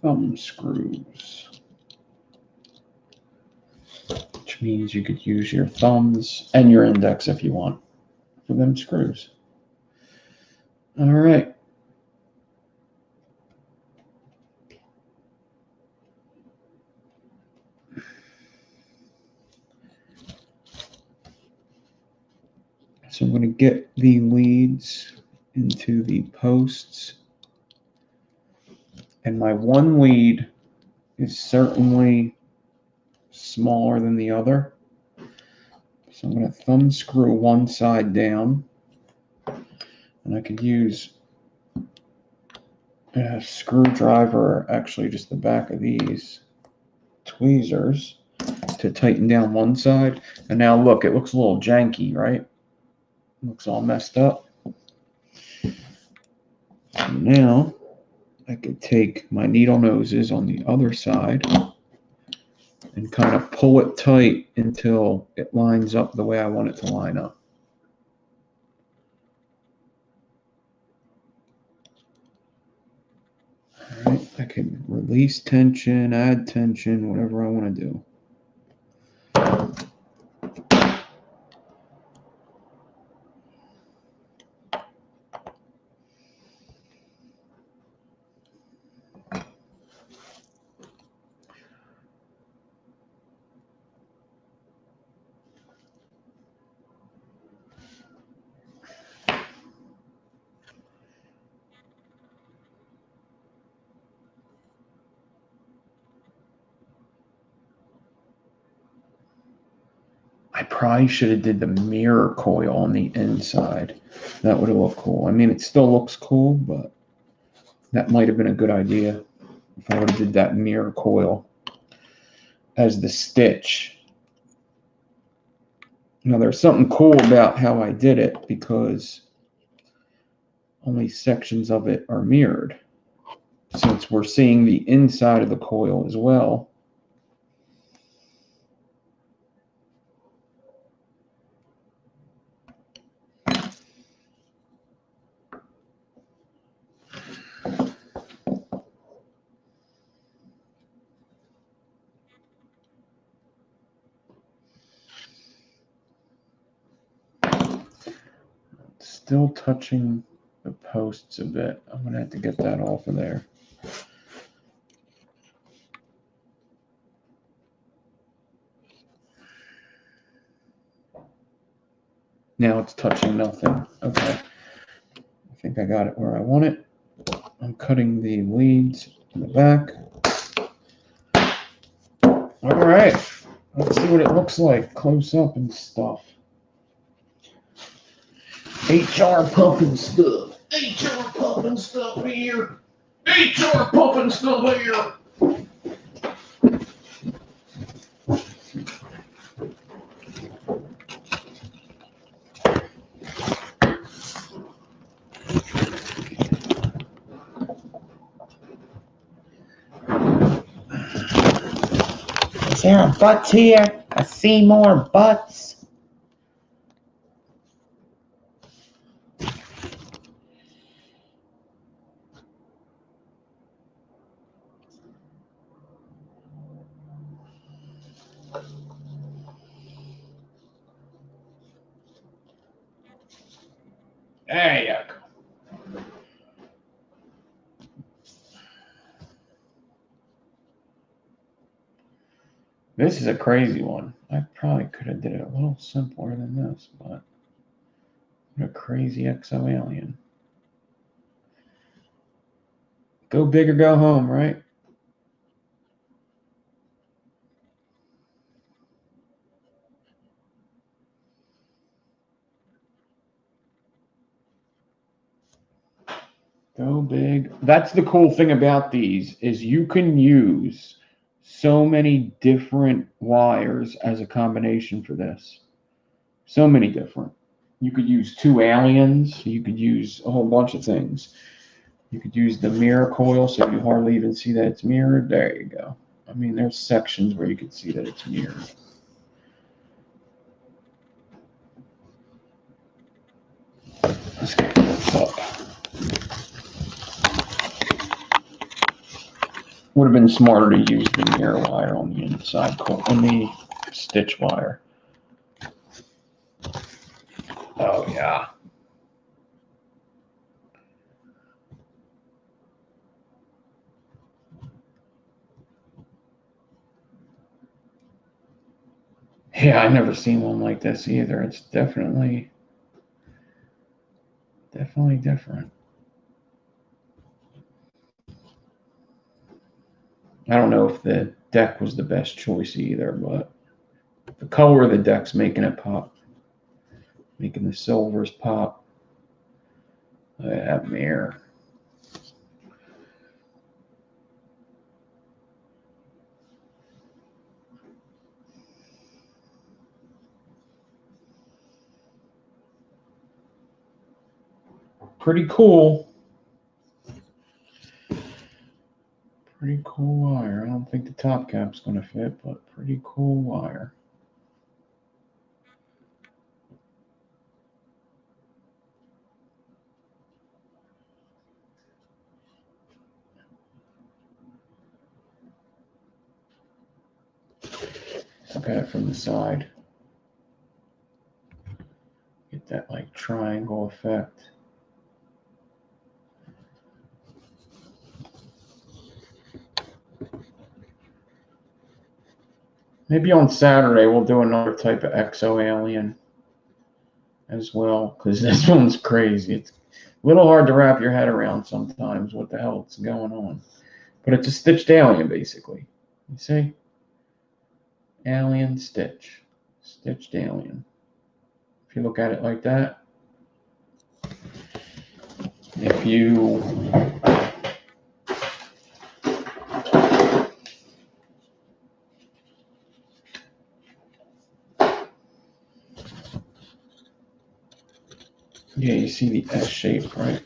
thumb screws, which means you could use your thumbs and your index if you want for them screws. All right. So I'm going to get the leads into the posts. And my one lead is certainly smaller than the other. So I'm going to thumb screw one side down. And I could use a screwdriver, or actually just the back of these tweezers, to tighten down one side. And now look, it looks a little janky, right? Looks all messed up. So now I could take my needle noses on the other side and kind of pull it tight until it lines up the way I want it to line up. All right, I can release tension, add tension, whatever I want to do. I probably should have did the mirror coil on the inside. That would have looked cool. I mean, it still looks cool, but that might have been a good idea if I would have did that mirror coil as the stitch. Now, there's something cool about how I did it because only sections of it are mirrored. Since we're seeing the inside of the coil as well. Still touching the posts a bit. I'm going to have to get that off of there. Now it's touching nothing. Okay. I think I got it where I want it. I'm cutting the leads in the back. All right. Let's see what it looks like close up and stuff. HR pumping stuff. HR pumping stuff here. HR pumping stuff here. Is there a butts here? I see more butts. There you go. This is a crazy one. I probably could have did it a little simpler than this, but what a crazy exo alien. Go big or go home, right? Go big. That's the cool thing about these is you can use so many different wires as a combination for this. So many different. You could use two aliens. You could use a whole bunch of things. You could use the mirror coil so you hardly even see that it's mirrored. There you go. I mean, there's sections where you could see that it's mirrored. Let's get this up. Would have been smarter to use the mirror wire on the inside, on the stitch wire. Oh, yeah. Yeah, I've never seen one like this either. It's definitely different. I don't know if the deck was the best choice either, but the color of the deck's making it pop. Making the silvers pop. Look at that mirror. Pretty cool. Pretty cool wire. I don't think the top cap's going to fit, but pretty cool wire. Look at it from the side. Get that like triangle effect. Maybe on Saturday we'll do another type of exo alien as well, because this one's crazy. It's a little hard to wrap your head around sometimes what the hell is going on. But it's a stitched alien, basically. You see? Alien stitch. Stitched alien. If you look at it like that. If you yeah, you see the S shape, right?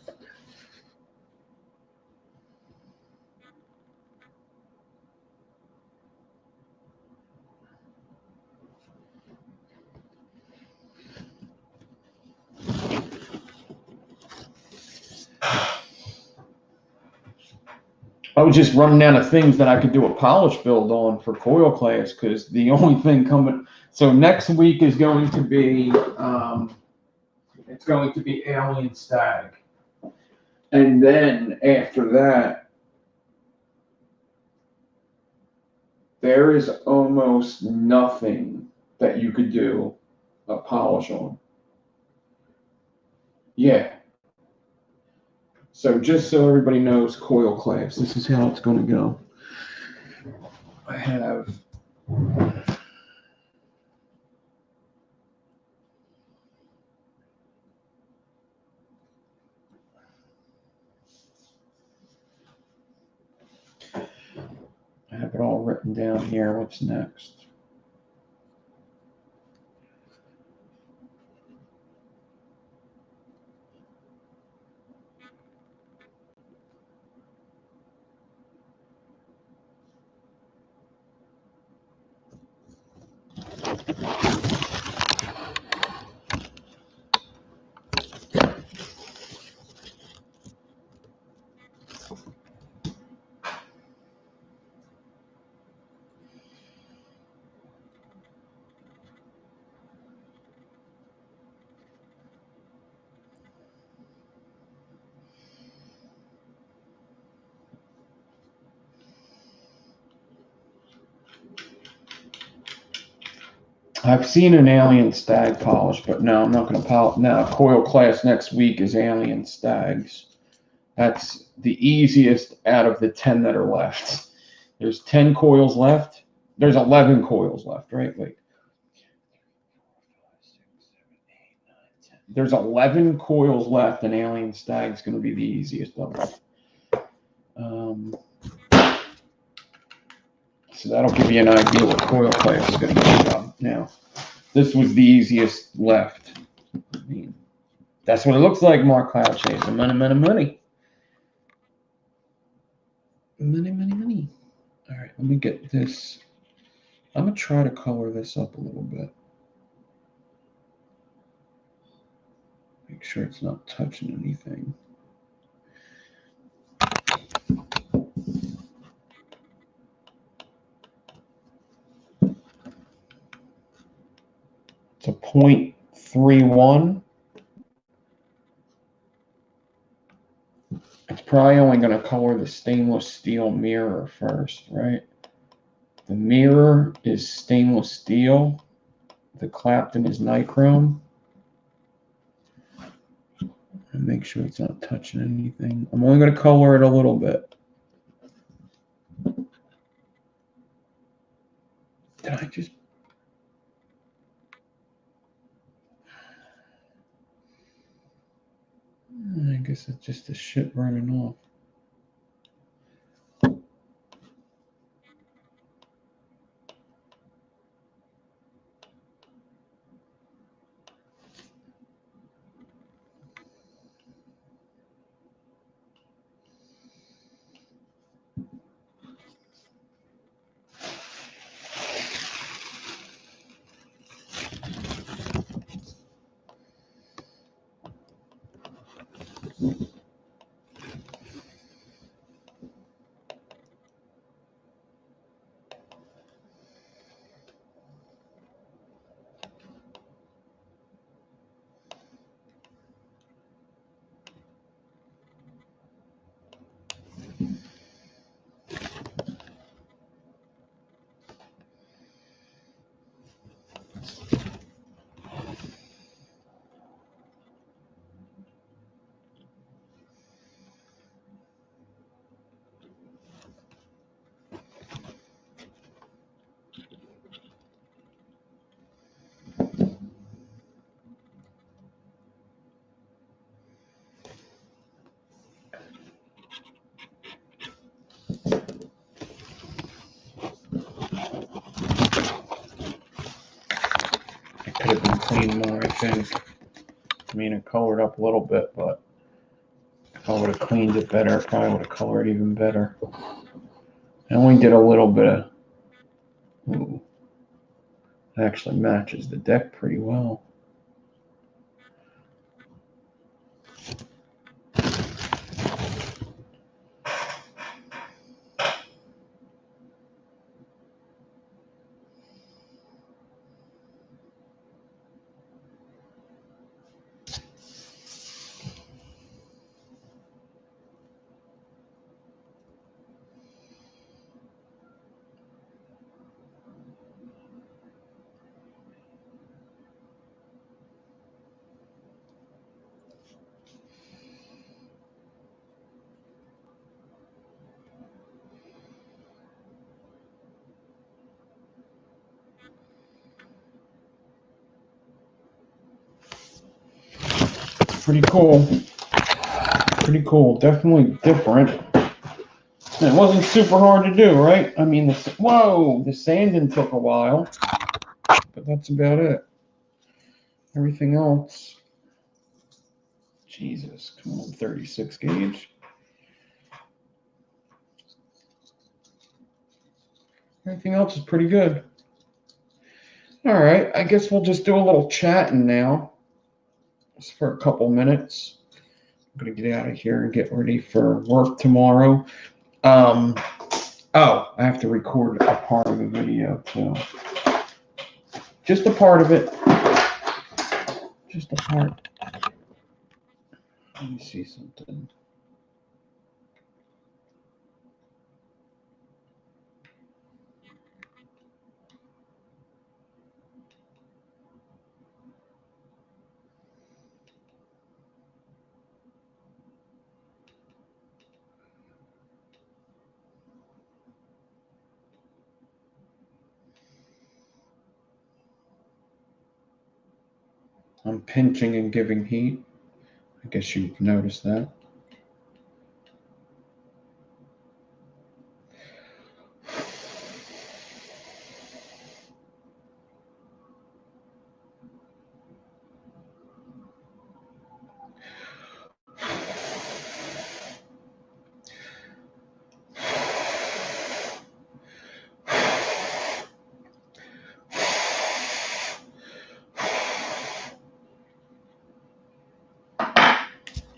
I was just running down of things that I could do a polish build on for coil class, because the only thing coming. So next week is going to be it's going to be alien stag, and then after that, there is almost nothing that you could do a polish on. Yeah. So just so everybody knows, coil class, this is how it's going to go. I have it all written down here. What's next? I've seen an alien stag polish, but no, I'm not going to polish. Now, coil class next week is alien stags. That's the easiest out of the 10 that are left. There's 10 coils left. There's 11 coils left, right? Wait. There's 11 coils left, and alien stag's going to be the easiest of them. So that'll give you an idea what coil class is going to be about. Now, this was the easiest left. I mean, that's what it looks like, Mark Cloud Chaser. Money, money, money. Money, money, money. All right, let me get this. I'm going to try to color this up a little bit. Make sure it's not touching anything. It's a 0.31. It's probably only going to color the stainless steel mirror first, right? The mirror is stainless steel. The Clapton is nichrome. And make sure it's not touching anything. I'm only going to color it a little bit. Did I just... I guess it's just the shit burning off. clean more, I think. I mean, it colored up a little bit, but if I would have cleaned it better, it probably would have colored even better. I only did a little bit of... Ooh, it actually matches the deck pretty well. Pretty cool. Pretty cool. Definitely different. And it wasn't super hard to do, right? I mean, the sanding took a while, but that's about it. Everything else, Jesus, come on, 36 gauge. Everything else is pretty good. All right, I guess we'll just do a little chatting now, just for a couple minutes. I'm gonna get out of here and get ready for work tomorrow. Oh, I have to record a part of the video too. Just a part of it. Just a part. Let me see something. I'm pinching and giving heat. I guess you've noticed that.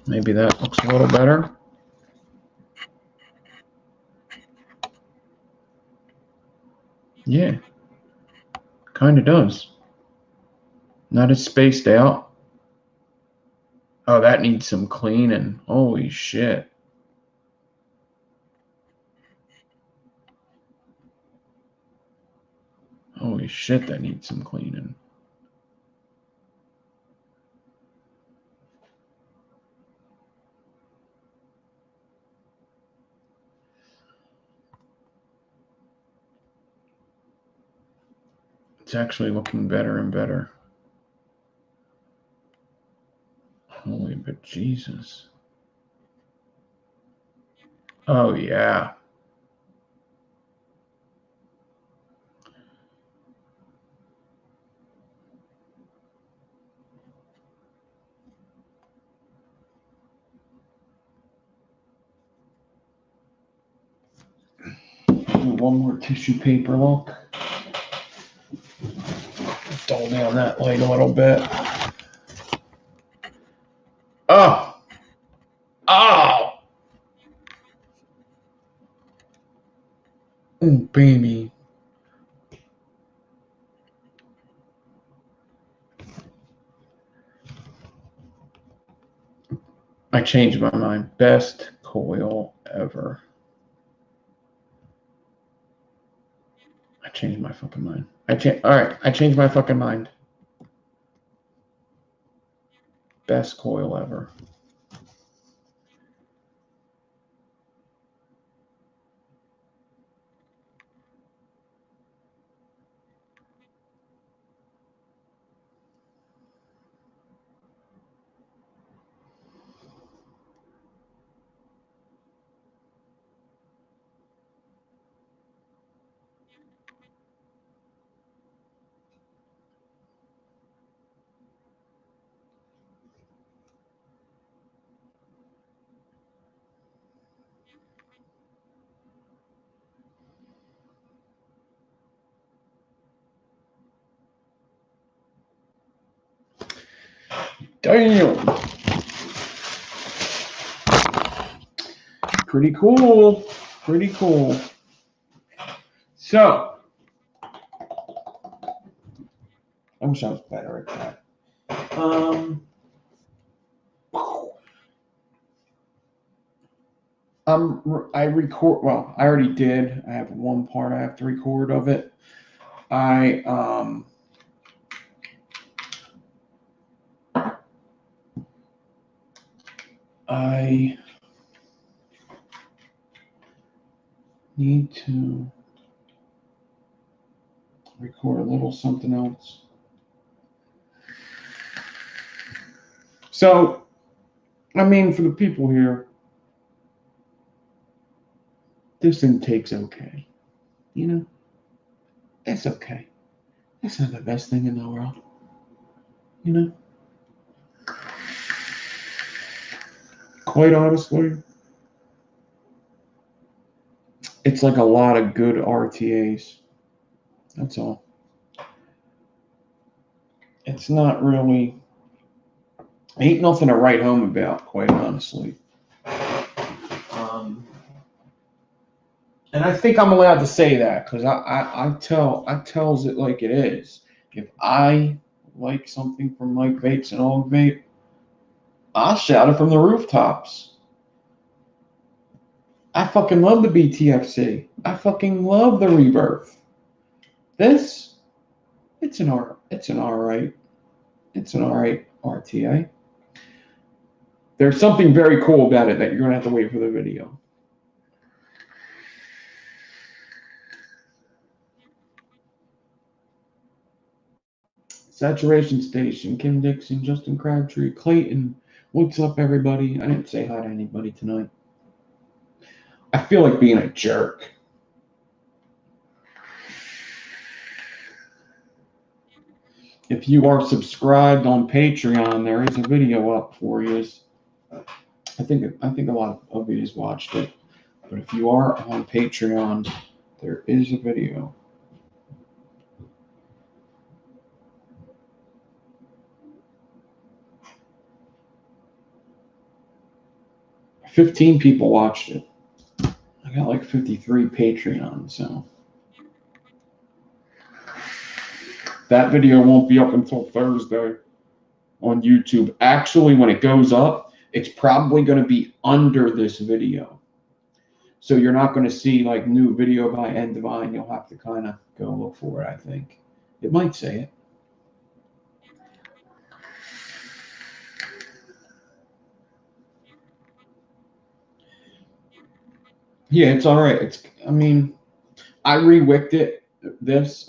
Maybe that looks a little better. Yeah, kind of does. Not as spaced out. Oh, that needs some cleaning. Holy shit. Holy shit, that needs some cleaning. It's actually looking better and better. Holy but Jesus. Oh yeah. Do one more tissue paper look. Dull down that light a little bit. Oh! Oh! Oh, baby. I changed my mind. Best coil ever. I changed my fucking mind. Alright, I changed my fucking mind. Best coil ever. Damn. Pretty cool. Pretty cool. So, I wish I was better at that. I record, well, I already did. I have one part I have to record of it. I need to record a little something else. So, I mean, for the people here, this intake's okay. You know, it's okay. It's not the best thing in the world. You know? Quite honestly, it's like a lot of good RTAs. That's all. It's not really, ain't nothing to write home about, quite honestly. And I think I'm allowed to say that because I tells it like it is. If I like something from Mike Vapes and Og Vape, I'll shout it from the rooftops. I fucking love the BTFC. I fucking love the Rebirth. This, it's an alright RTA. There's something very cool about it that you're gonna have to wait for the video. Saturation Station, Kim Dixon, Justin Crabtree, Clayton. What's up, everybody? I didn't say hi to anybody tonight. I feel like being a jerk. If you are subscribed on Patreon, there is a video up for you. I think a lot of you has watched it. But if you are on Patreon, there is a video. $15 people watched it. I got like 53 Patreon, so that video won't be up until Thursday on YouTube. Actually, when it goes up, it's probably going to be under this video. So you're not going to see like new video by Ed Divine. You'll have to kind of go look for it, I think. It might say it. Yeah, it's all right. I mean, I re-wicked it.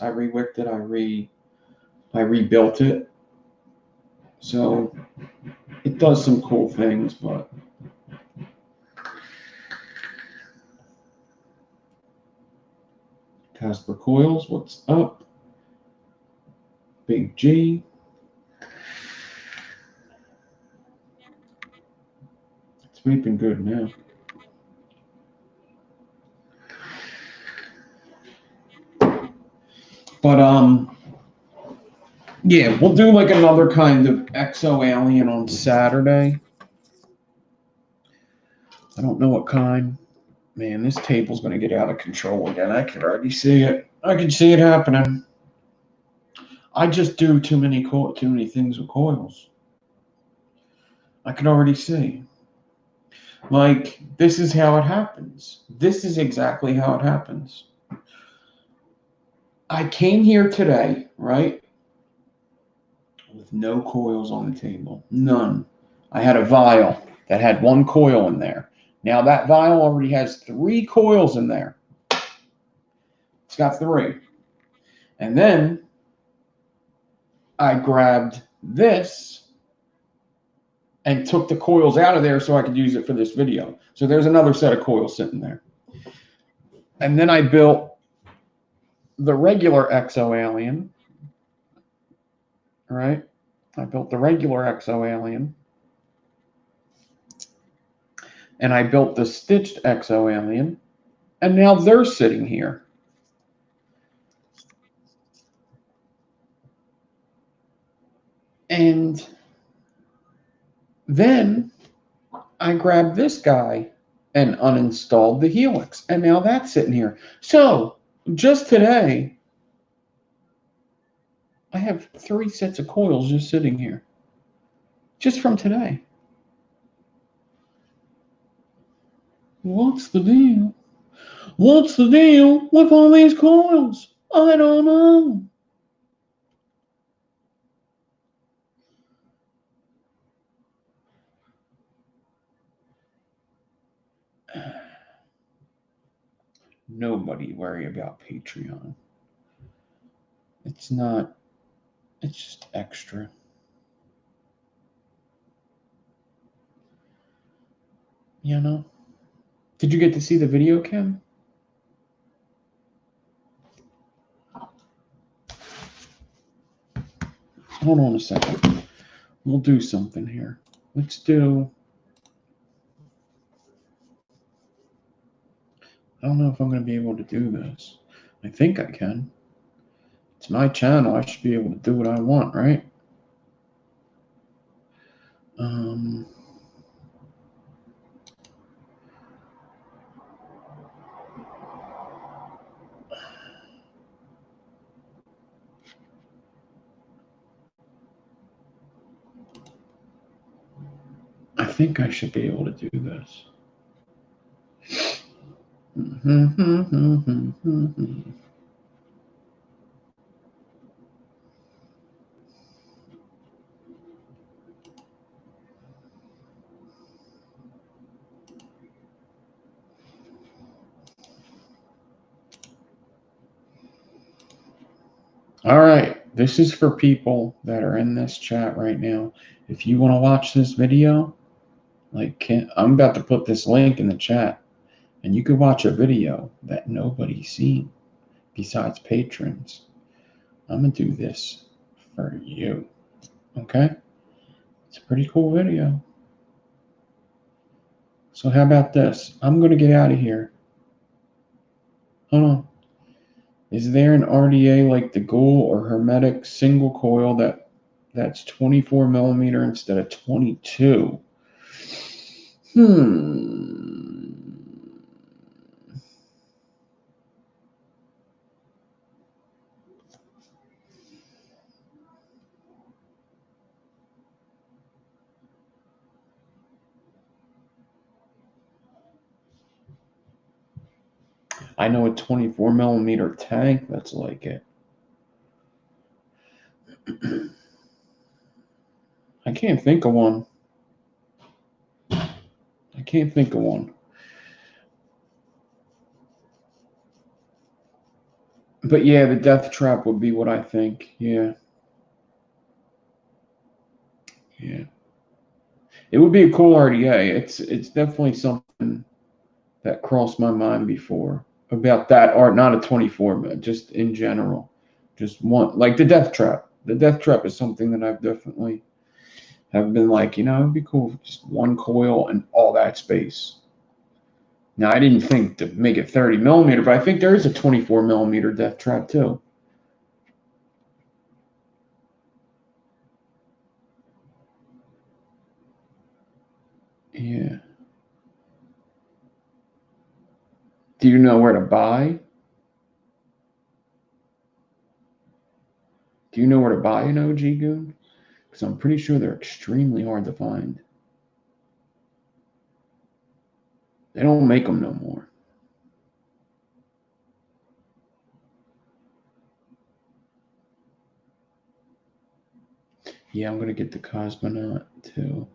I re-wicked it. I rebuilt it. So it does some cool things, but Casper Coils, what's up? Big G. It's vaping good now. But yeah, we'll do like another kind of Exo Alien on Saturday. I don't know what kind. Man, this table's gonna get out of control again. I can already see it. I can see it happening. I just do too many things with coils. I can already see. Like, this is how it happens. This is exactly how it happens. I came here today, right? With no coils on the table. None. I had a vial that had one coil in there. Now that vial already has 3 coils in there. It's got 3. And then I grabbed this and took the coils out of there so I could use it for this video. So there's another set of coils sitting there. And then I built the regular Exo Alien. Right? I built the regular Exo Alien. And I built the stitched Exo Alien. And now they're sitting here. And Then I grabbed this guy and uninstalled the Helix. And now that's sitting here. So just today, I have 3 sets of coils just sitting here. Just from today. What's the deal? What's the deal with all these coils? I don't know. Nobody worry about Patreon. It's not, it's just extra. You know? Did you get to see the video, Kim? Hold on a second. We'll do something here. Let's do... I don't know if I'm going to be able to do this. I think I can. It's my channel. I should be able to do what I want, right? I think I should be able to do this. All right, this is for people that are in this chat right now. If you want to watch this video, I'm about to put this link in the chat, and you could watch a video that nobody's seen besides patrons. I'm going to do this for you, okay? It's a pretty cool video. So how about this? I'm going to get out of here. Hold on. Is there an RDA like the Goal or Hermetic single coil that's 24 millimeter instead of 22? I know a 24 millimeter tank that's like it. I can't think of one. I can't think of one. But yeah, the Death Trap would be what I think. Yeah. Yeah. It would be a cool RDA. It's definitely something that crossed my mind before about that art, not a 24, but just in general. Just one, like the Death Trap. The Death Trap is something that I've definitely have been like, it'd be cool, just one coil and all that space. Now, I didn't think to make it 30 millimeter, but I think there is a 24 millimeter Death Trap too. Yeah. Do you know where to buy? Do you know where to buy an OG goon? Because I'm pretty sure they're extremely hard to find. They don't make them no more. Yeah, I'm going to get the Cosmonaut too.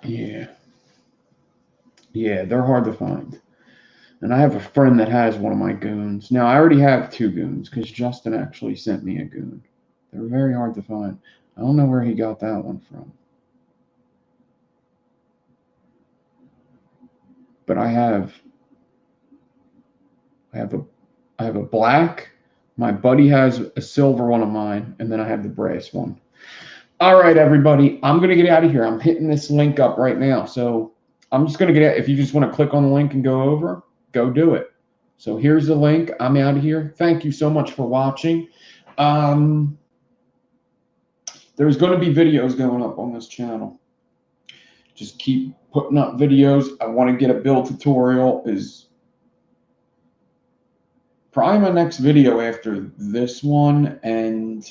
Yeah. Yeah, they're hard to find. And I have a friend that has one of my goons. Now, I already have 2 goons because Justin actually sent me a goon. They're very hard to find. I don't know where he got that one from. But I have a black. My buddy has a silver one of mine, and then I have the brass one. All right, everybody, I'm going to get out of here. I'm hitting this link up right now. So I'm just going to get out. If you just want to click on the link and go over, go do it. So here's the link. I'm out of here. Thank you so much for watching. There's going to be videos going up on this channel. Just keep putting up videos. I want to get a build tutorial. Is probably my next video after this one and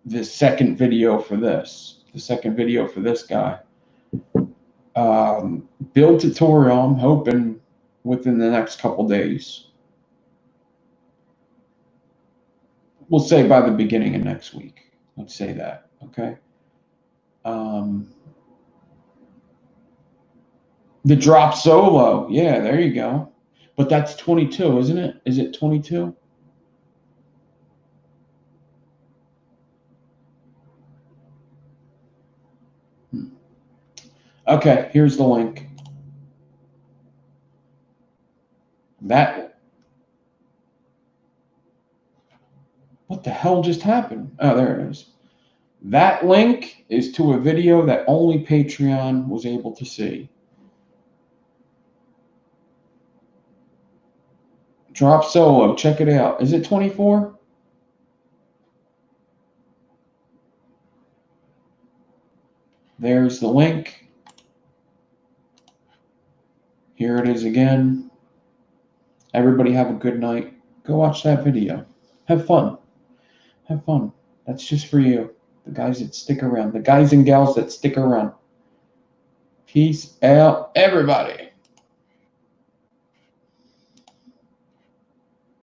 the second video for this. The second video for this guy. Build tutorial, I'm hoping within the next couple days. We'll say by the beginning of next week. Let's say that, okay? The drop solo, yeah, there you go. But that's 22, isn't it? Is it 22? Okay, here's the link. What the hell just happened? Oh, there it is. That link is to a video that only Patreon was able to see. Drop solo, check it out. Is it 24? There's the link. Here it is again. Everybody have a good night. Go watch that video. Have fun. Have fun. That's just for you. The guys that stick around. The guys and gals that stick around. Peace out, everybody.